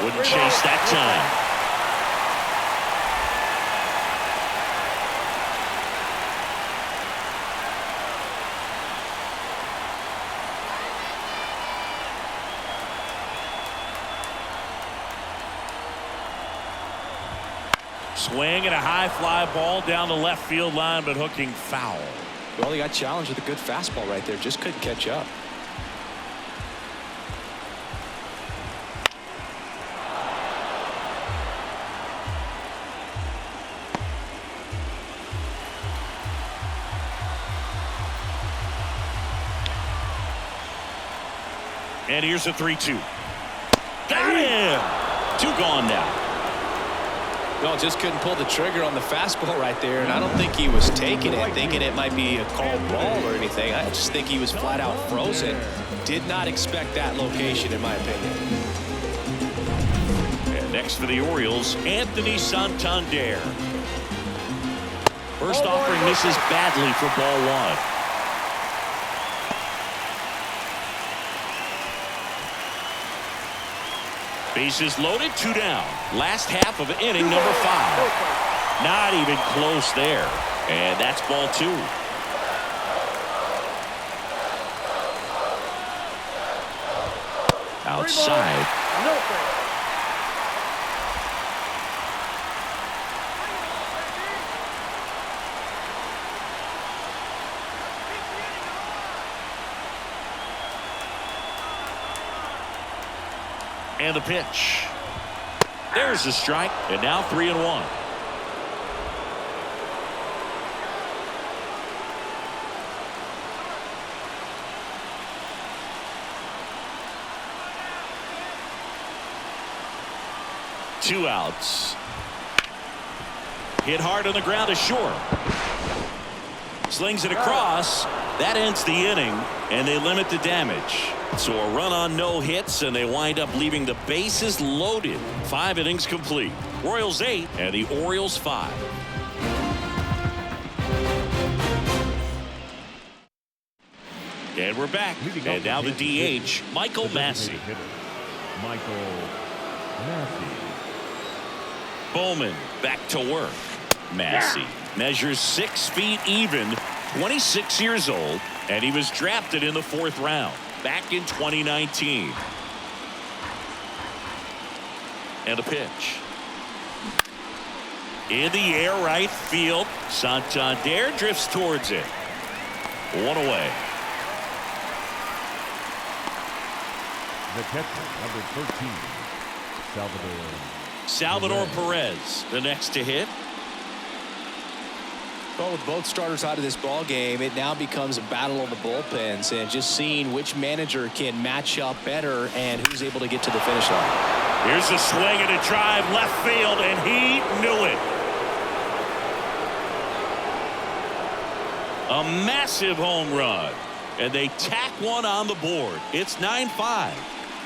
Wouldn't chase that time. Swing and a high fly ball down the left field line, but hooking foul. Well, he got challenged with a good fastball right there. Just couldn't catch up. And here's a 3-2. Got him! 2 gone now. Well, just couldn't pull the trigger on the fastball right there, and I don't think he was taking it, thinking it might be a called ball or anything. I just think he was flat out frozen. Did not expect that location, in my opinion. And next for the Orioles, Anthony Santander. First offering misses badly for ball 1. Bases loaded, 2 down. Last half of inning number 5. Not even close there. And that's ball 2. Outside. And the pitch. There's the strike. And now 3-1. Two outs. Hit hard on the ground is short. Slings it across. That ends the inning, and they limit the damage. So a run on no hits, and they wind up leaving the bases loaded. 5 innings complete. Royals 8 and the Orioles 5. And we're back. And now the DH, Michael Massey. Michael Massey. Bowman back to work. Massey measures 6 feet even. 26 years old, and he was drafted in the 4th round back in 2019. And a pitch. In the air, right field. Santander drifts towards it. 1 away. The catcher, number 13, Salvador Perez, the next to hit. Well, with both starters out of this ball game, it now becomes a battle of the bullpens and just seeing which manager can match up better and who's able to get to the finish line. Here's a swing and a drive left field, and he knew it. A massive home run, and they tack one on the board. It's 9-5.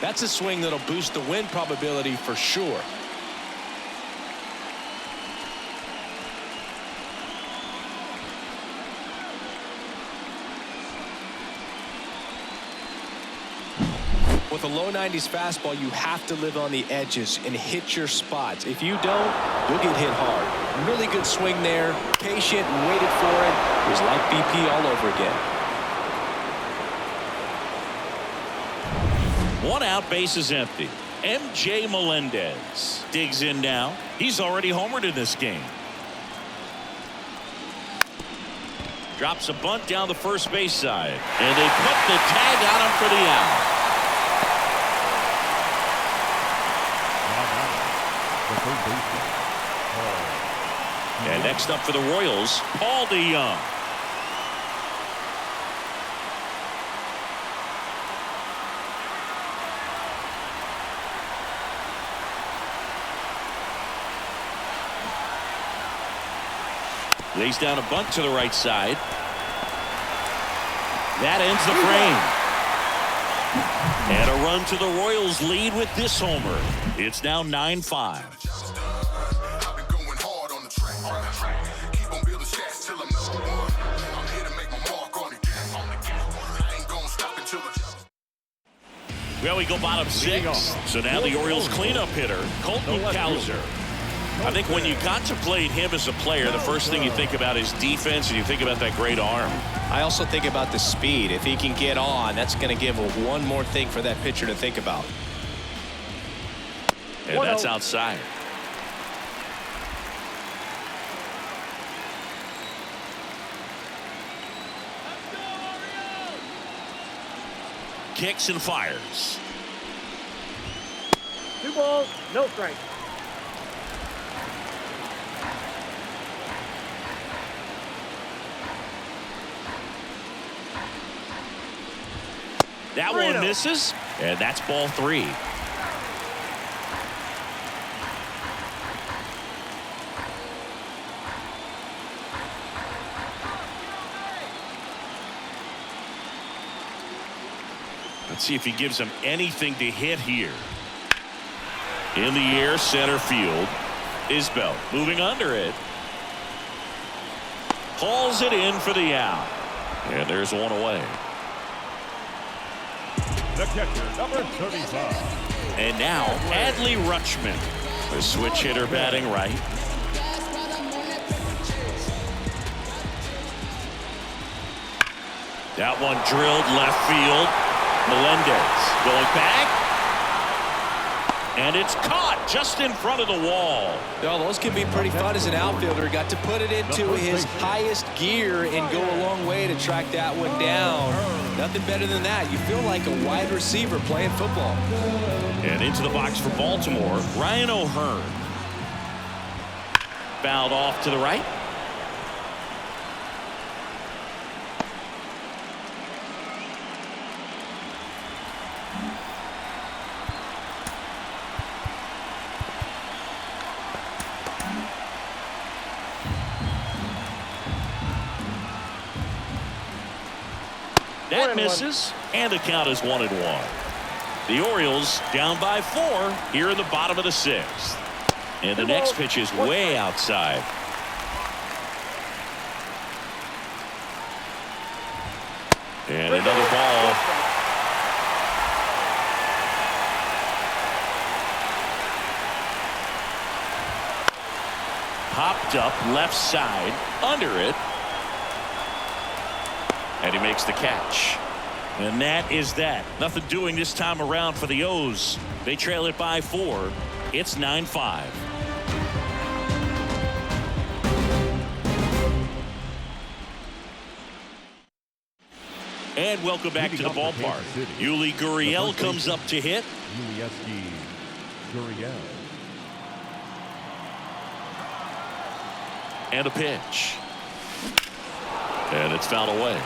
That's a swing that'll boost the win probability for sure. With a low 90s fastball, you have to live on the edges and hit your spots. If you don't, you'll get hit hard. Really good swing there. Patient and waited for it. It was like BP all over again. 1 out, base is empty. MJ Melendez digs in now. He's already homered in this game. Drops a bunt down the first base side, and they put the tag on him for the out. And next up for the Royals, Paul DeYoung. Lays down a bunt to the right side. That ends the frame. And a run to the Royals lead with this homer. It's now 9-5. Well, we go bottom 6. So now the Orioles cleanup hitter, Colton Cowser. I think when you contemplate him as a player, the first thing you think about is defense, and you think about that great arm. I also think about the speed. If he can get on, that's going to give one more thing for that pitcher to think about. And that's outside. Kicks and fires. 2 balls, no strike. That one misses, and that's ball 3. Let's see if he gives him anything to hit here. In the air, center field. Isbell moving under it. Hauls it in for the out. And there's 1 away. The catcher, number 35. And now, Adley Rutschman, the switch hitter batting right. That one drilled left field. Melendez going back. And it's caught just in front of the wall. Well, those can be pretty fun as an outfielder. Got to put it into his highest gear and go a long way to track that one down. Nothing better than that. You feel like a wide receiver playing football. And into the box for Baltimore, Ryan O'Hearn. Fouled off to the right. That misses, and the count is 1-1. The Orioles down by 4 here in the bottom of the 6th. And the next pitch is way outside. And another ball. Popped up left side, under it. And he makes the catch. And that is that. Nothing doing this time around for the O's. They trail it by 4. It's 9-5. And welcome back to the ballpark. Yuli Gurriel comes up to hit. Yuli Gurriel. And a pitch. And it's fouled away.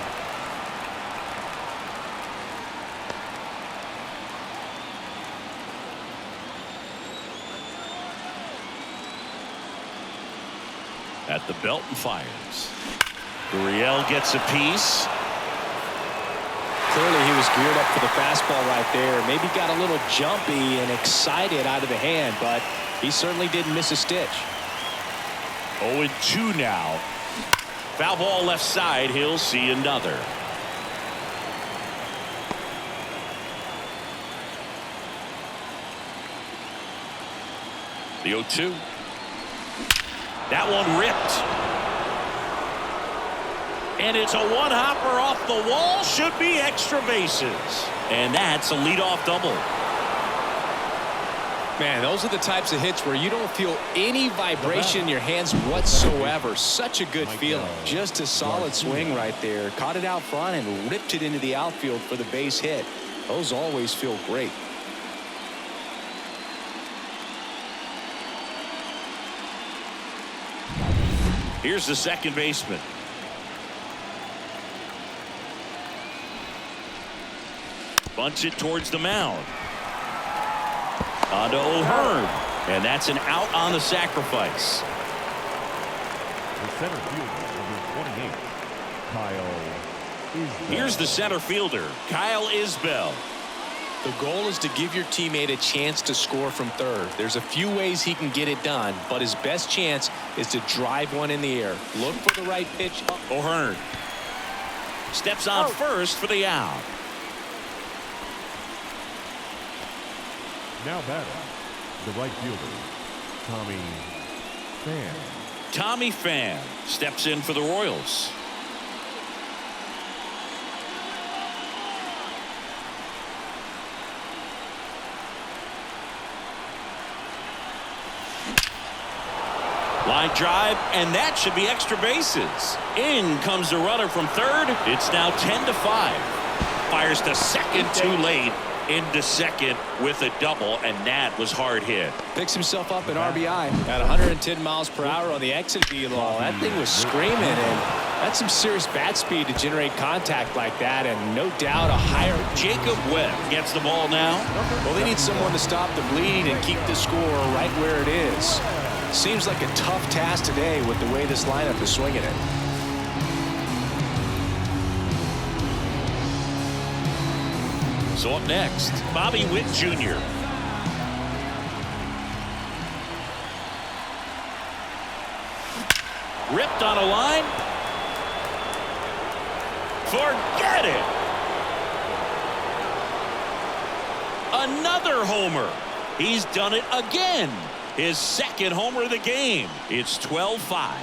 At the belt and fires. Gurriel gets a piece. Clearly he was geared up for the fastball right there. Maybe got a little jumpy and excited out of the hand, but he certainly didn't miss a stitch. 0-2 now. Foul ball left side. He'll see another. The 0-2. That one ripped. And it's a one-hopper off the wall. Should be extra bases. And that's a leadoff double. Man, those are the types of hits where you don't feel any vibration in your hands whatsoever. Such a good feeling. Just a solid swing right there. Caught it out front and ripped it into the outfield for the base hit. Those always feel great. Here's the second baseman. Bunts it towards the mound. On to O'Hearn. And that's an out on the sacrifice. The center fielder, number 28, Kyle Isbell. Here's the center fielder, Kyle Isbell. The goal is to give your teammate a chance to score from third. There's a few ways he can get it done, but his best chance is to drive one in the air. Look for the right pitch. O'Hearn steps on first for the out. Now batting, the right fielder, Tommy Pham. Tommy Pham steps in for the Royals. Line drive, and that should be extra bases. In comes the runner from third. It's now 10-5. Fires to second too late. Into second with a double, and that was hard hit. Picks himself up an RBI at 110 miles per hour on the exit velo. That thing was screaming, and that's some serious bat speed to generate contact like that, and no doubt a higher. Jacob Webb gets the ball now. Well, they need someone to stop the bleed and keep the score right where it is. Seems like a tough task today with the way this lineup is swinging it. So up next, Bobby Witt Jr. Ripped on a line. Forget it. Another homer. He's done it again. His second homer of the game. It's 12-5.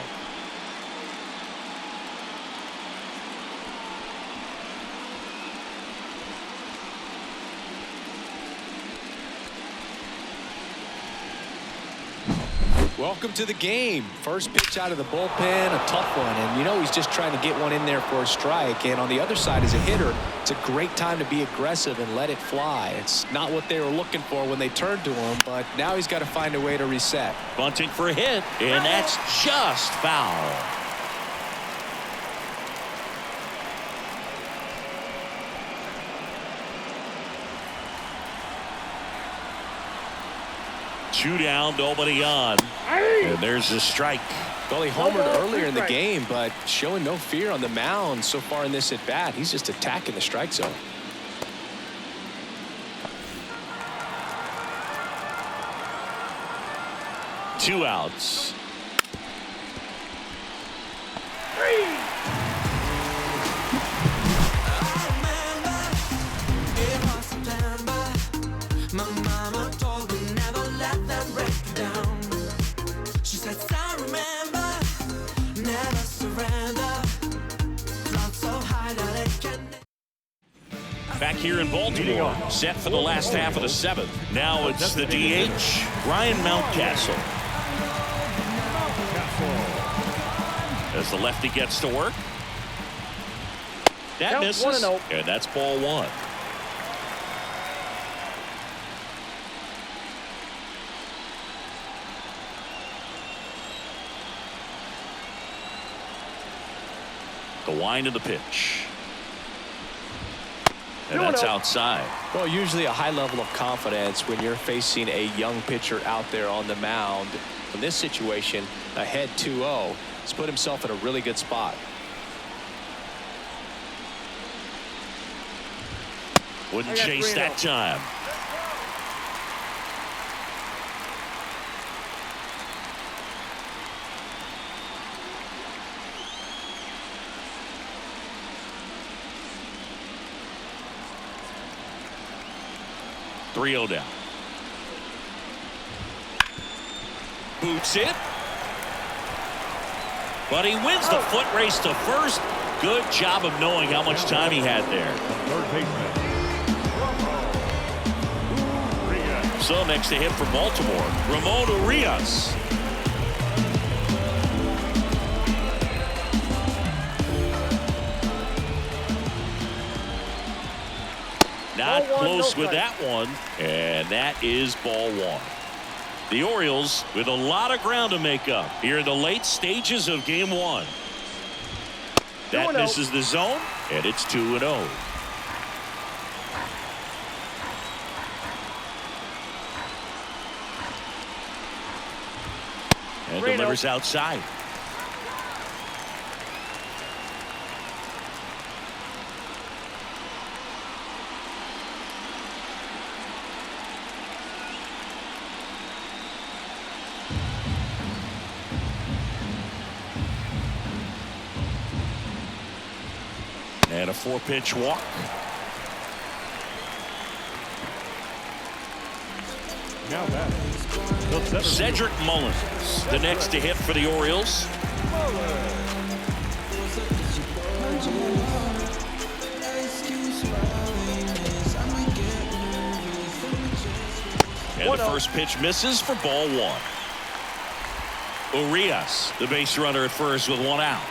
Welcome to the game. First pitch out of the bullpen, a tough one, and you know he's just trying to get one in there for a strike. And on the other side, as a hitter, it's a great time to be aggressive and let it fly. It's not what they were looking for when they turned to him, but now he's got to find a way to reset. Bunting for a hit, and that's just foul. Two down, nobody on. And there's a strike. Well, he homered earlier in the game, but showing no fear on the mound so far in this at-bat. He's just attacking the strike zone. Two outs. Never surrender. Felt so high that here in Baltimore, set for the last half of the 7th. Now it's the DH, Ryan Mountcastle. As the lefty gets to work. That Count misses, 1-0. and that's ball 1. The wind of the pitch. And that's outside. Well, usually a high level of confidence when you're facing a young pitcher out there on the mound. In this situation, ahead 2-0, he's put himself in a really good spot. Wouldn't chase that time. Three-0 down. Boots it. But he wins the foot race to first. Good job of knowing how much time he had there. Third baseman. So next to hit for Baltimore, Ramon Urias. Not close with that one, and that is ball 1. The Orioles with a lot of ground to make up here in the late stages of game 1. That misses the zone, and it's 2-0. And delivers outside. And a 4-pitch walk. Now batting. Cedric Mullins, the next to hit for the Orioles. And the first pitch misses for ball 1. Urias, the base runner at first with 1 out.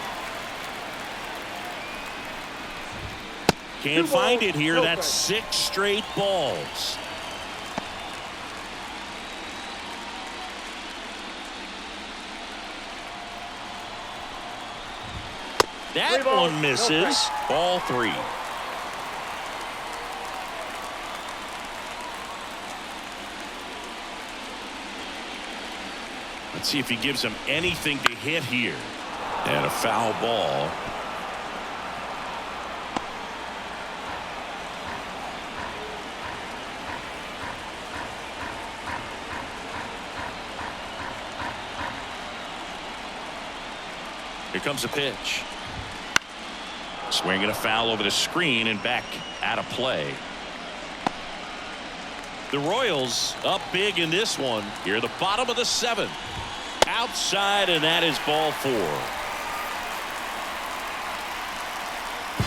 Can't find it here. That's 6 straight balls. That one misses. Ball 3. Let's see if he gives him anything to hit here. And a foul ball. Here comes a pitch. Swinging a foul over the screen and back out of play. The Royals up big in this one. Here at the bottom of the 7th. Outside, and that is ball 4.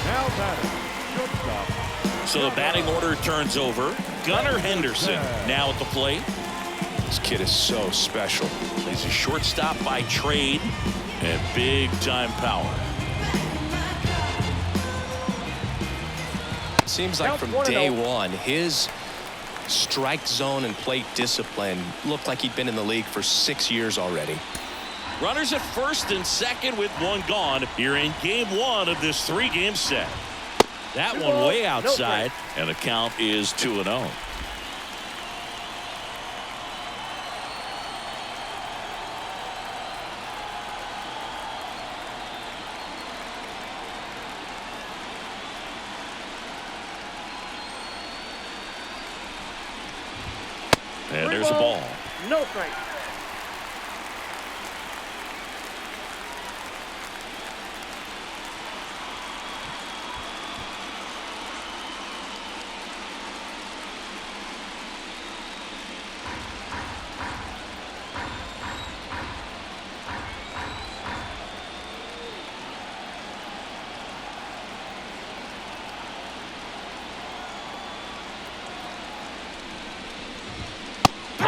Now batting. Shortstop. So the batting order turns over. Gunnar Henderson now at the plate. This kid is so special. He's a shortstop by trade and big time power. Seems like from day one, his strike zone and plate discipline looked like he'd been in the league for 6 years already. Runners at first and second with 1 gone here in game 1 of this 3-game set. That one way outside, and the count is 2-0. And there's a ball. No strike.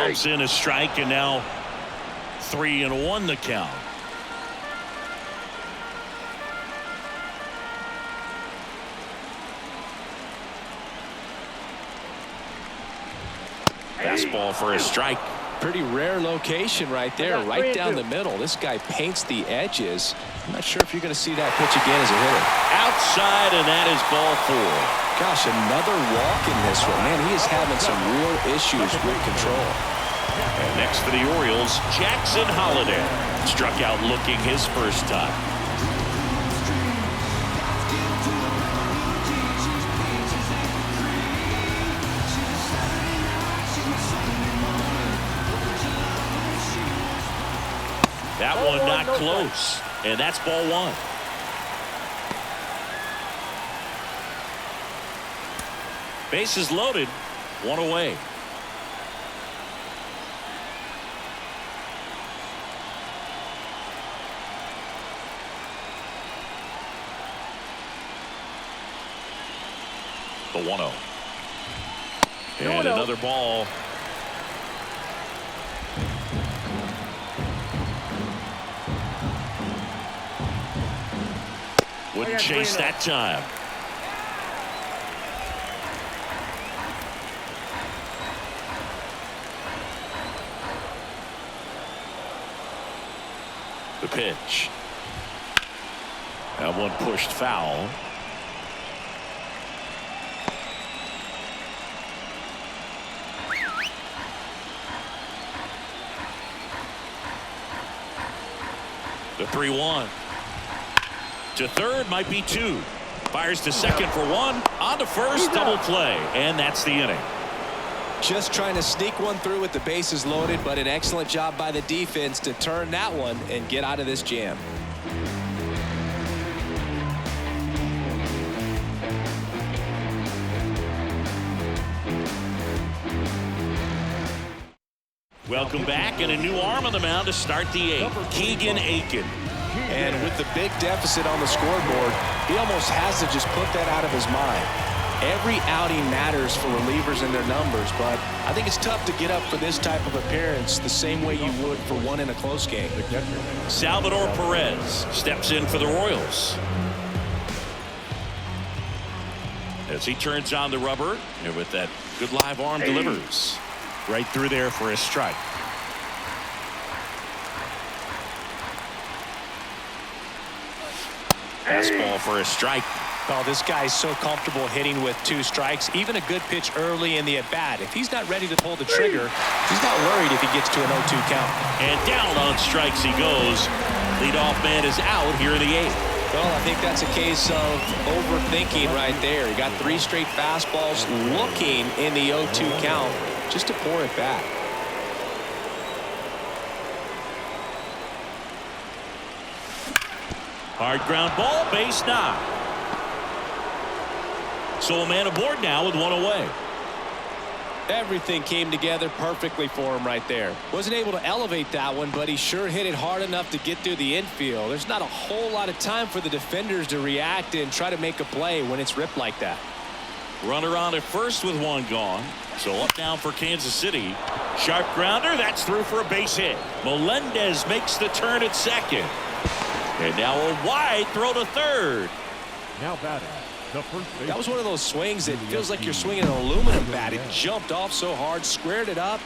Bumps in a strike, and now 3-1 the count. Fastball for a strike. Pretty rare location right there, right down the middle. This guy paints the edges. I'm not sure if you're going to see that pitch again as a hitter. Outside, and that is ball 4. Gosh, another walk in this one. Man, he is having some real issues with control. And next for the Orioles, Jackson Holliday. Struck out looking his first time. That one not close, and that's ball 1. Bases loaded, 1 away. The 1-0. And another ball. Wouldn't chase that time. The pitch. That one pushed foul. The 3-1. To third, might be 2. Fires to second for 1. On to first, double play. And that's the inning. Just trying to sneak one through with the bases loaded, but an excellent job by the defense to turn that one and get out of this jam. Welcome back, and a new arm on the mound to start the 8th. Keegan Aiken. And with the big deficit on the scoreboard, he almost has to just put that out of his mind. Every outing matters for relievers and their numbers, but I think it's tough to get up for this type of appearance the same way you would for one in a close game. Salvador Perez steps in for the Royals. As he turns on the rubber, and with that good live arm delivers. Right through there for a strike. Fastball for a strike. Oh, this guy's so comfortable hitting with 2 strikes. Even a good pitch early in the at-bat. If he's not ready to pull the trigger, he's not worried if he gets to an 0-2 count. And down on strikes he goes. Leadoff man is out here in the 8th. Well, I think that's a case of overthinking right there. He got 3 straight fastballs looking in the 0-2 count just to pour it back. Hard ground ball, base knock. So a man aboard now with 1 away. Everything came together perfectly for him right there. Wasn't able to elevate that one, but he sure hit it hard enough to get through the infield. There's not a whole lot of time for the defenders to react and try to make a play when it's ripped like that. Runner on at first with 1 gone. So up now for Kansas City. Sharp grounder, that's through for a base hit. Melendez makes the turn at second. And now a wide throw to third. Now batting. That was one of those swings that feels like you're swinging an aluminum bat. It jumped off so hard, squared it up,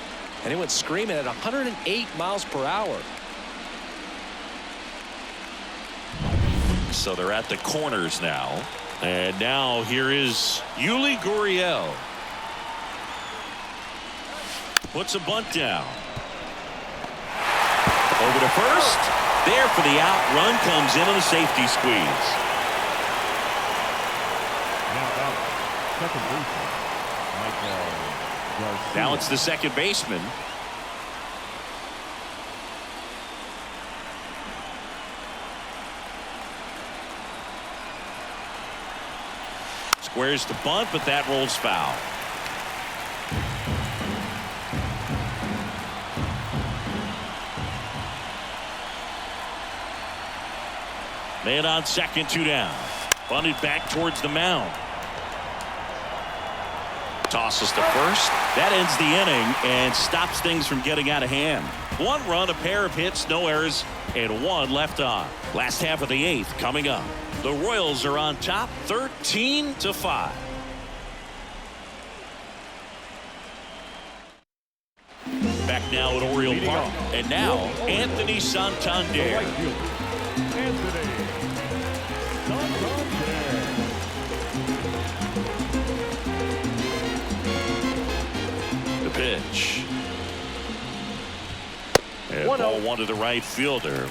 and it went screaming at 108 miles per hour. So they're at the corners now. And now here is Yuli Gurriel. Puts a bunt down. Over to first. There for the out. Run comes in on a safety squeeze. Second baseman, Garcia. Now it's the second baseman. Squares the bunt, but that rolls foul. Man on second, 2 down. Bunted back towards the mound. Tosses to first. That ends the inning and stops things from getting out of hand. 1 run, a pair of hits, no errors, and 1 left on. Last half of the 8th coming up. The Royals are on top 13-5. Back now at Oriole Park. And now, Anthony Santander. The pitch. And ball 1 to the right fielder.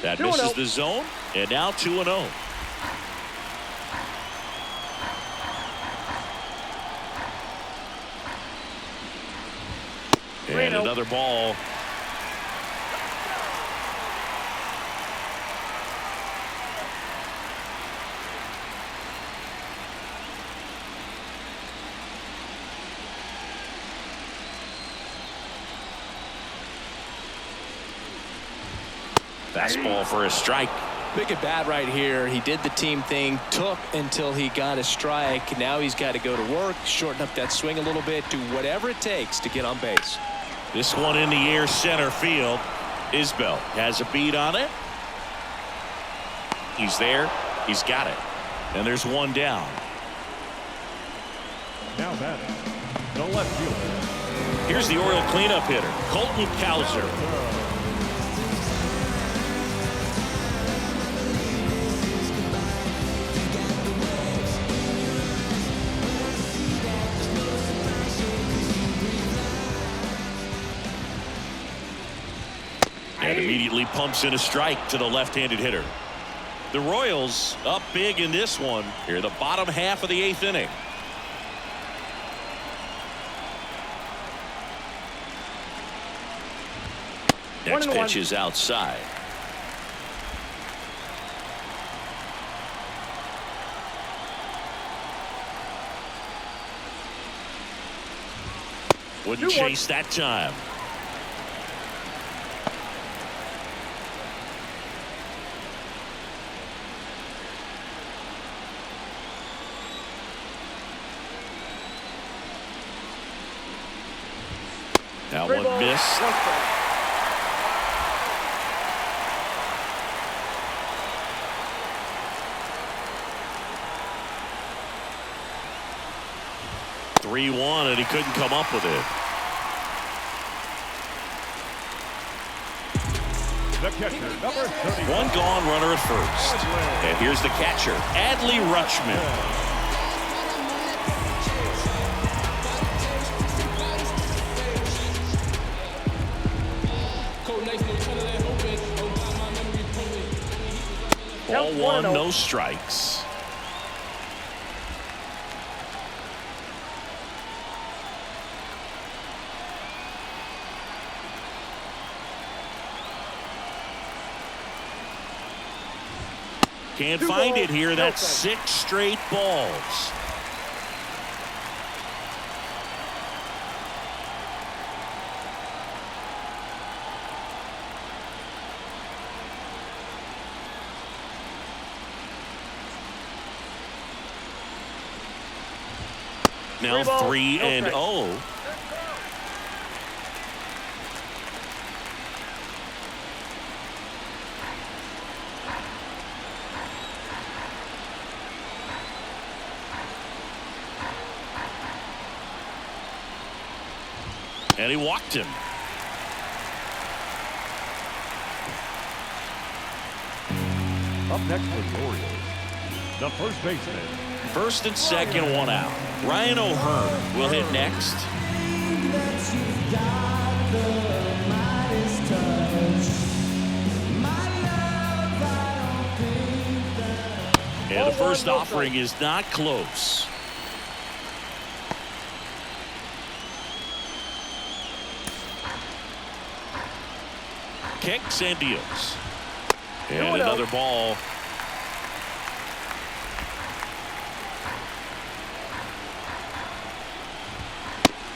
That misses the zone, and now 2-0. And another ball. Fastball for a strike. Big at bat right here. He did the team thing, took until he got a strike. Now he's got to go to work, shorten up that swing a little bit, do whatever it takes to get on base. This one in the air, center field. Isbell has a beat on it. He's there. He's got it. And there's 1 down. Now batting, the left fielder. Here's the Oriole cleanup hitter, Colton Cowser. And immediately pumps in a strike to the left-handed hitter. The Royals up big in this one. Here, the bottom half of the 8th inning. Next pitch is outside. Wouldn't chase that time. That one missed. (3-1) and he couldn't come up with it. The catcher, number 31. 1 gone, runner at first. And here's the catcher, Adley Rutschman. Ball 1, no strikes. Can't find it here. That's 6 straight balls. Now 3-0. And he walked him. Up next for the Orioles, the first baseman. First and second, 1 out. Ryan O'Hearn will hit next. And the first offering is not close. Kicks and deals. And another ball.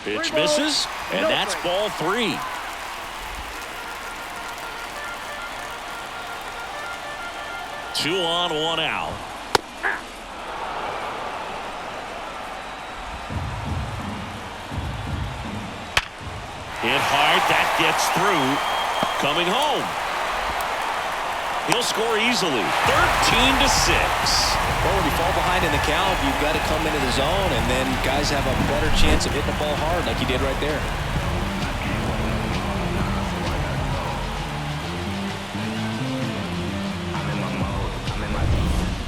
Pitch misses, and that's ball 3. Two on, one out. Hit hard, that gets through. Coming home. He'll score easily. 13-6. Well, when you fall behind in the count, you've got to come into the zone, and then guys have a better chance of hitting the ball hard like you did right there.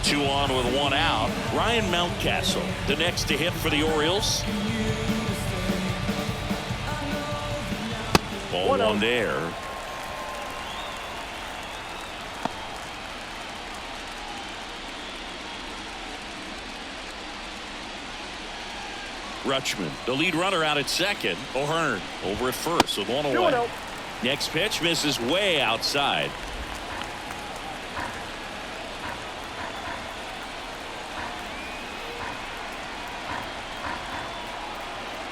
Two on with one out. Ryan Mountcastle, the next to hit for the Orioles. Ball one there. Rutschman, the lead runner, out at second. O'Hearn over at first with one away. Next pitch misses way outside.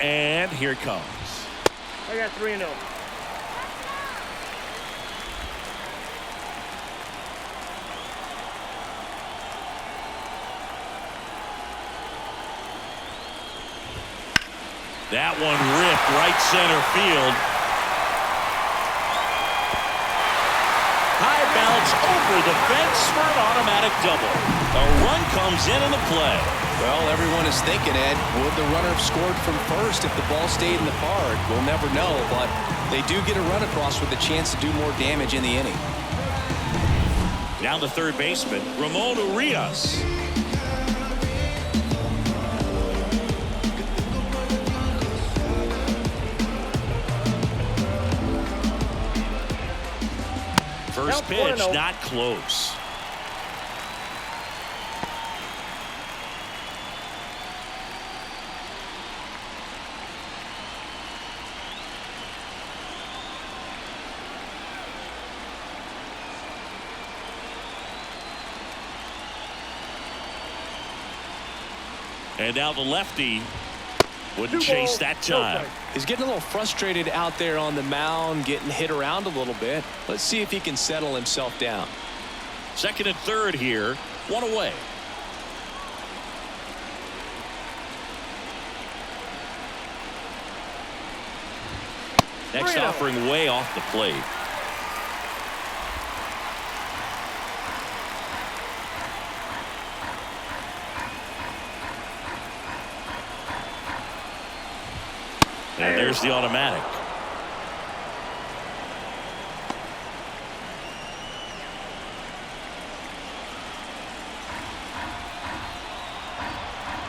And here it comes. I got 3-0. That one ripped right center field. High bounce over the fence for an automatic double. A run comes in the play. Well, everyone is thinking, Ed, would the runner have scored from first if the ball stayed in the park? We'll never know, but they do get a run across with a chance to do more damage in the inning. Down to third baseman, Ramon Urias. First pitch, not close. And now the lefty wouldn't chase that time. He's getting a little frustrated out there on the mound, getting hit around a little bit. Let's see if he can settle himself down. Second and third here, one away. Next offering way off the plate. And there's the automatic.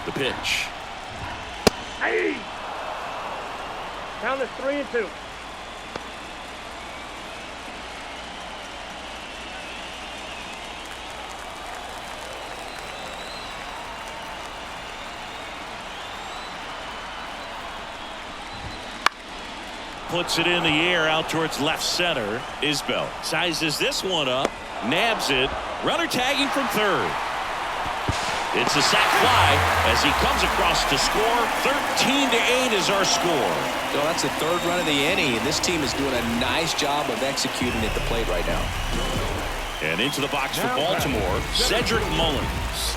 The pitch. Hey! Count is 3-2. Puts it in the air out towards left center. Isbell sizes this one up, nabs it. Runner tagging from third. It's a sac fly as he comes across to score. 13-8 is our score. So that's the third run of the inning, and this team is doing a nice job of executing at the plate right now. And into the box for Baltimore, Cedric Mullins.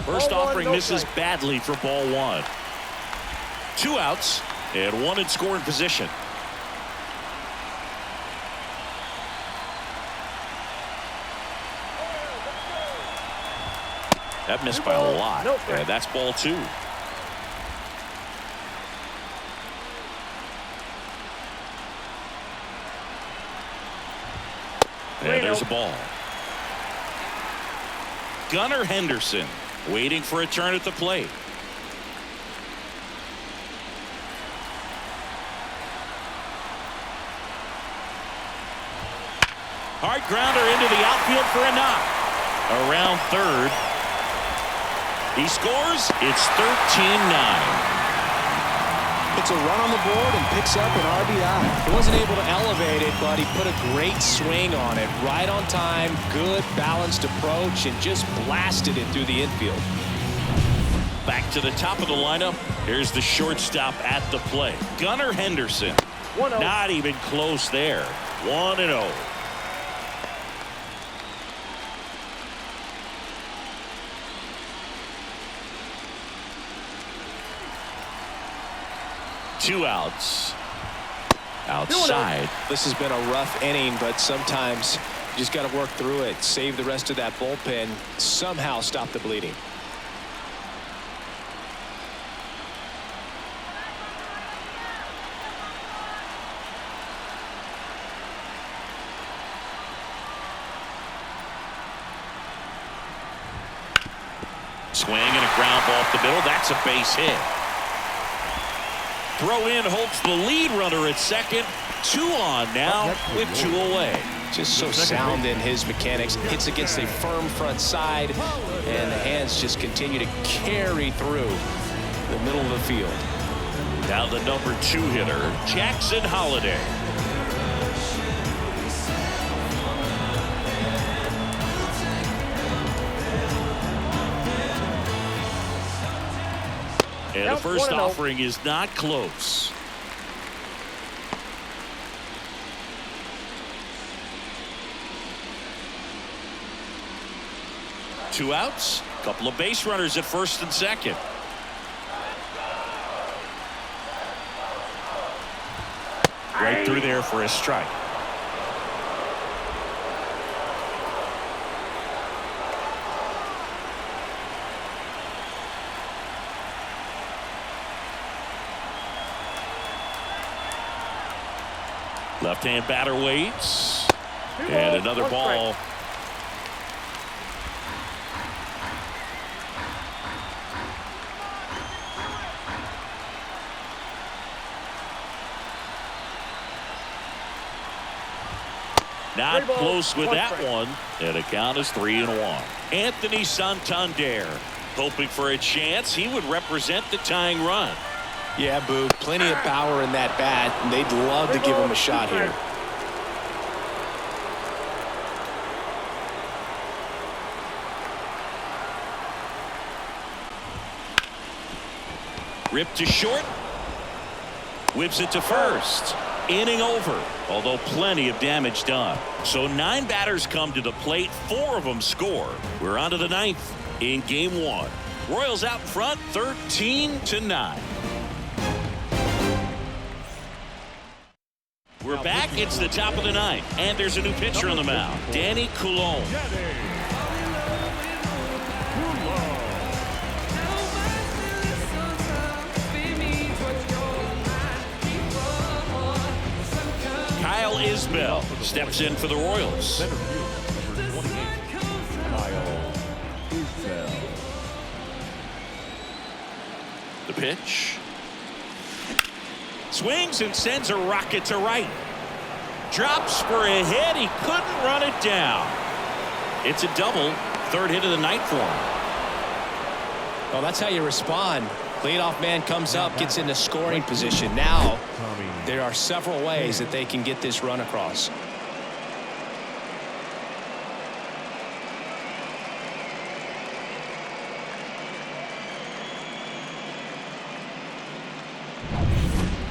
First offering misses badly for ball one. Two outs and one in scoring position. That missed by a lot. And that's ball two. And there's a ball. Gunnar Henderson waiting for a turn at the plate. Hard grounder into the outfield for a knock. Around third. He scores. It's 13-9. Puts a run on the board and picks up an RBI. He wasn't able to elevate it, but he put a great swing on it. Right on time, good balanced approach, and just blasted it through the infield. Back to the top of the lineup. Here's the shortstop at the plate. Gunnar Henderson. 1-0. Not even close there. 1-0. Two outs. Outside. This has been a rough inning, but sometimes you just got to work through it. Save the rest of that bullpen. Somehow stop the bleeding. Swing and a ground ball up the middle. That's a base hit. Throw in holds the lead runner at second. 2 on now with 2 away. Just so sound in his mechanics. Hits against a firm front side, and the hands just continue to carry through the middle of the field. Now the number 2 hitter, Jackson Holliday. And the first offering is not close. Two outs, couple of base runners at first and second. Right through there for a strike. Left-hand batter waits. And another ball. Not close with that one. And the count is 3-1. Anthony Santander hoping for a chance. He would represent the tying run. Yeah, Boo, plenty of power in that bat, and they'd love to give him a shot here. Ripped to short. Whips it to first. Inning over, although plenty of damage done. So 9 batters come to the plate. 4 of them score. We're on to the 9th in game 1. Royals out in front 13-9. We're back. It's the top of the 9th, and there's a new pitcher on the mound, Danny Coulombe. Kyle Isbell steps in for the Royals. Center field, number 28, Kyle Isbell. The pitch. Swings and sends a rocket to right. Drops for a hit. He couldn't run it down. It's a double. 3rd hit of the night for him. Well, that's how you respond. Leadoff man comes up, gets into scoring position. Now, there are several ways that they can get this run across.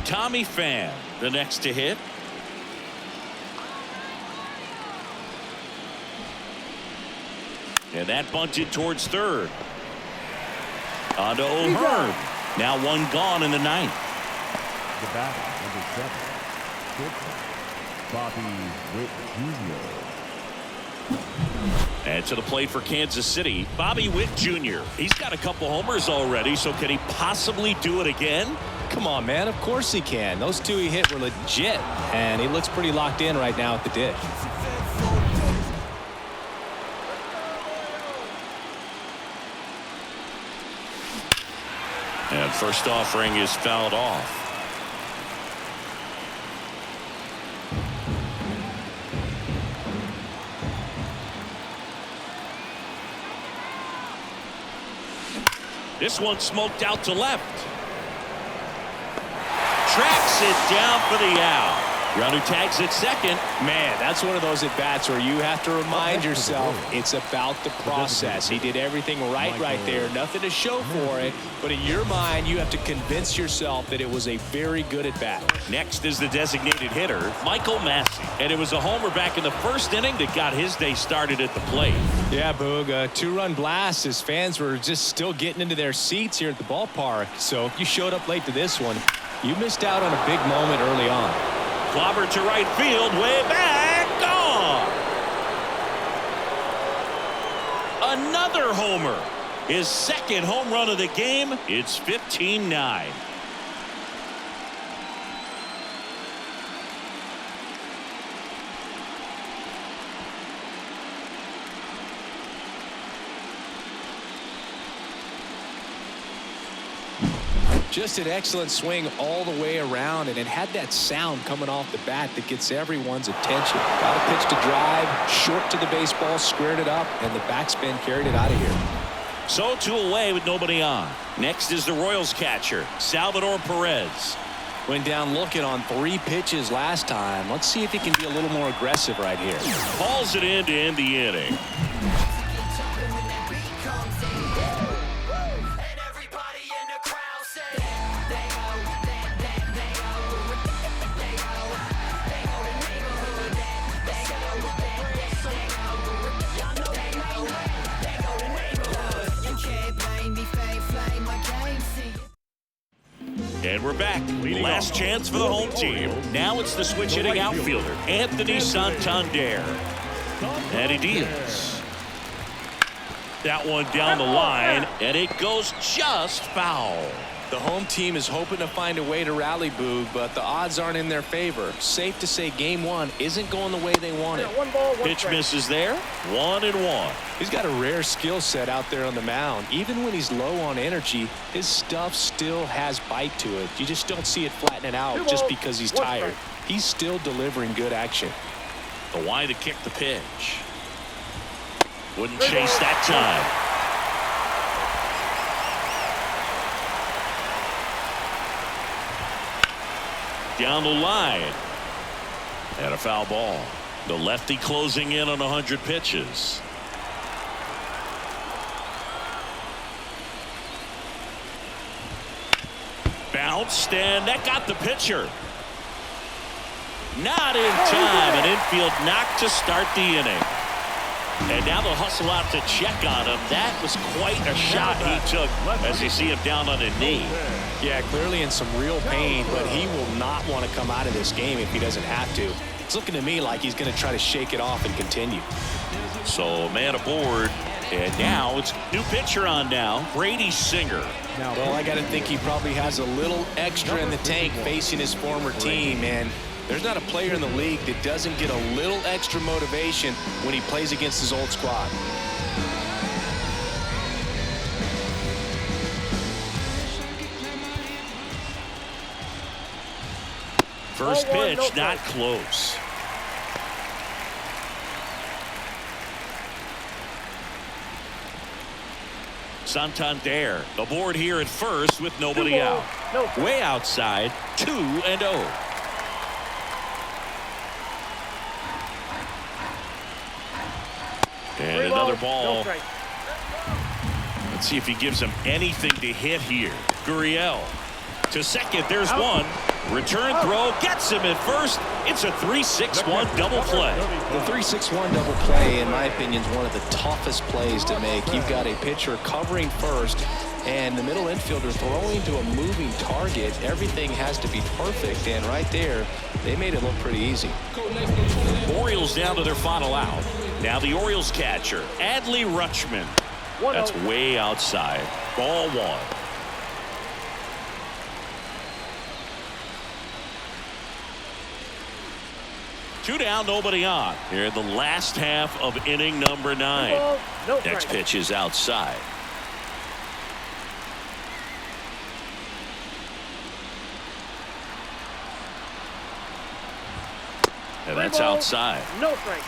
Tommy Pham, the next to hit. And that bunted towards 3rd. On to O'Hearn. Now 1 gone in the 9th. The batter, number 7, Bobby Witt Jr. And to the plate for Kansas City, Bobby Witt Jr. He's got a couple homers already, so can he possibly do it again? Come on, man. Of course he can. Those 2 he hit were legit, and he looks pretty locked in right now at the dish. And first offering is fouled off. This one smoked out to left. tracks it down for the out. Runner tags at second. Man, that's one of those at-bats where you have to remind yourself it's about the process. He did everything right there. Nothing to show for it. But in your mind, you have to convince yourself that it was a very good at-bat. Next is the designated hitter, Michael Massey. And it was a homer back in the first inning that got his day started at the plate. Yeah, Boog, a two-run blast. His fans were just still getting into their seats here at the ballpark. So if you showed up late to this one, you missed out on a big moment early on. Clobber to right field, way back, gone. Another homer. His second home run of the game. It's 15-9. Just an excellent swing all the way around, and it had that sound coming off the bat that gets everyone's attention. Got a pitch to drive, short to the baseball, squared it up, and the backspin carried it out of here. So 2 away with nobody on. Next is the Royals catcher, Salvador Perez. Went down looking on 3 pitches last time. Let's see if he can be a little more aggressive right here. Hauls it in to end the inning. And we're back. Last chance for the home team. Now it's the switch hitting outfielder, Anthony Santander. And he deals. That one down the line, and it goes just foul. The home team is hoping to find a way to rally, Boog, but the odds aren't in their favor. Safe to say game 1 isn't going the way they want it. Pitch misses there. 1-1. He's got a rare skill set out there on the mound. Even when he's low on energy, his stuff still has bite to it. You just don't see it flattening out just because he's tired. He's still delivering good action. The wide to kick the pitch. Wouldn't chase that time. Down the line. And a foul ball. The lefty closing in on 100 pitches. Bounced, and that got the pitcher. Not in time. An infield knock to start the inning. And now they'll hustle out to check on him. That was quite a shot he took as you see him down on a knee. Yeah, clearly in some real pain, but he will not want to come out of this game if he doesn't have to. It's looking to me like he's going to try to shake it off and continue. So man aboard, and now it's new pitcher on now, Brady Singer. Well, I got to think he probably has a little extra in the tank facing his former team, and there's not a player in the league that doesn't get a little extra motivation when he plays against his old squad. First pitch, not close. Santander aboard here at first with nobody out. Way outside, 2-0. And another ball. Let's see if he gives him anything to hit here. Gurriel to second. There's one. Return throw gets him at first. It's a 3-6-1 double play. The 3-6-1 double play, in my opinion, is one of the toughest plays to make. You've got a pitcher covering first and the middle infielder throwing to a moving target. Everything has to be perfect, and right there, they made it look pretty easy. Orioles down to their final out. Now the Orioles catcher, Adley Rutschman. That's way outside. Ball 1. Two down, nobody on. Here in the last half of inning number 9. Next pitch is outside. And that's outside. No strike.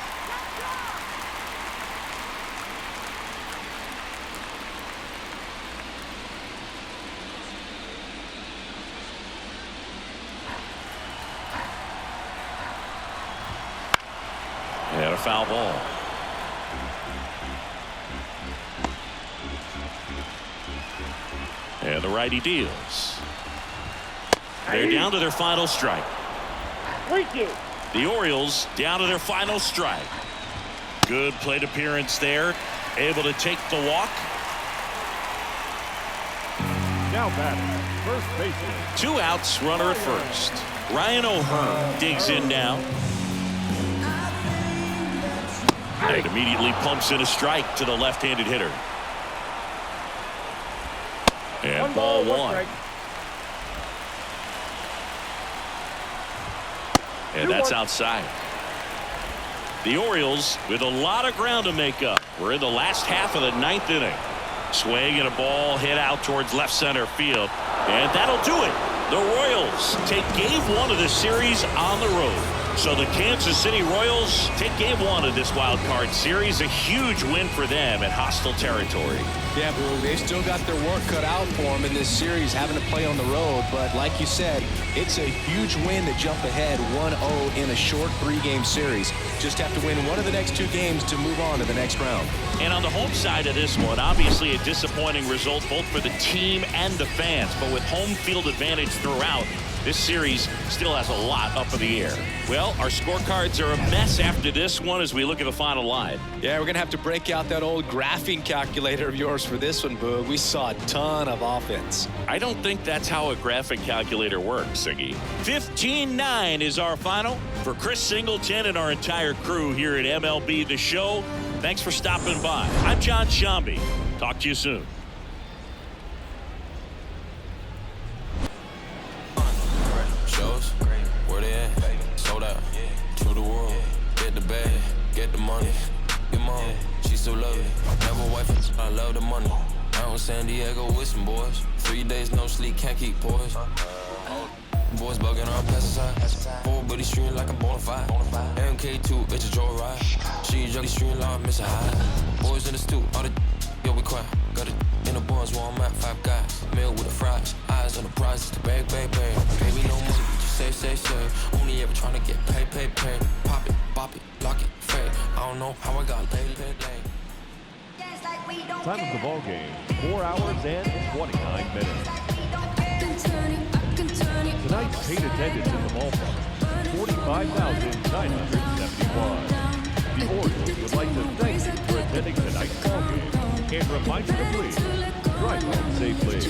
foul ball. And the righty deals. They're down to their final strike. Thank you. The Orioles down to their final strike. Good plate appearance there. Able to take the walk. Now batting, first baseman. 2 outs, runner at first. Ryan O'Hearn digs in now. And immediately pumps in a strike to the left-handed hitter. And ball 1. And that's outside. The Orioles with a lot of ground to make up. We're in the last half of the 9th inning. Swing and a ball hit out towards left center field. And that'll do it. The Royals take game 1 of the series on the road. So the Kansas City Royals take game 1 of this wild card series. A huge win for them at hostile territory. Yeah, Boo, they've still got their work cut out for them in this series, having to play on the road. But like you said, it's a huge win to jump ahead 1-0 in a short 3-game series. Just have to win one of the next 2 games to move on to the next round. And on the home side of this one, obviously a disappointing result both for the team and the fans. But with home field advantage throughout, this series still has a lot up in the air. Well, our scorecards are a mess after this one as we look at the final line. Yeah, we're going to have to break out that old graphing calculator of yours for this one, Boo. We saw a ton of offense. I don't think that's how a graphic calculator works, Siggy. 15-9 is our final. For Chris Singleton and our entire crew here at MLB The Show, thanks for stopping by. I'm John Shambi. Talk to you soon. Shows, where they at? Sold out. To the world, get the bag, get the money. Your mom, she still love it. Never wife, I love the money. Out in San Diego with some boys. 3 days no sleep, can't keep poised. Boys bugging on pesticide. 4 buddy stream like a bonafide. MK2, it's a joyride. She juggy stream like miss a high. Boys in the stew, all the yo, we quiet. Got it in the buns where I'm at, 5 guys. Meal with the fries, eyes on the prize, it's the bag, bag, bag. Baby, no money, just save. Only ever trying to get pay. Pop it, bop it, lock it, fade. I don't know how I got laid. Time of the ball game, 4 hours and 29 minutes. Tonight's paid attendance in the ballpark, 45,971. The Orioles would like to thank you for attending tonight's ball game and remind you to please drive home safely.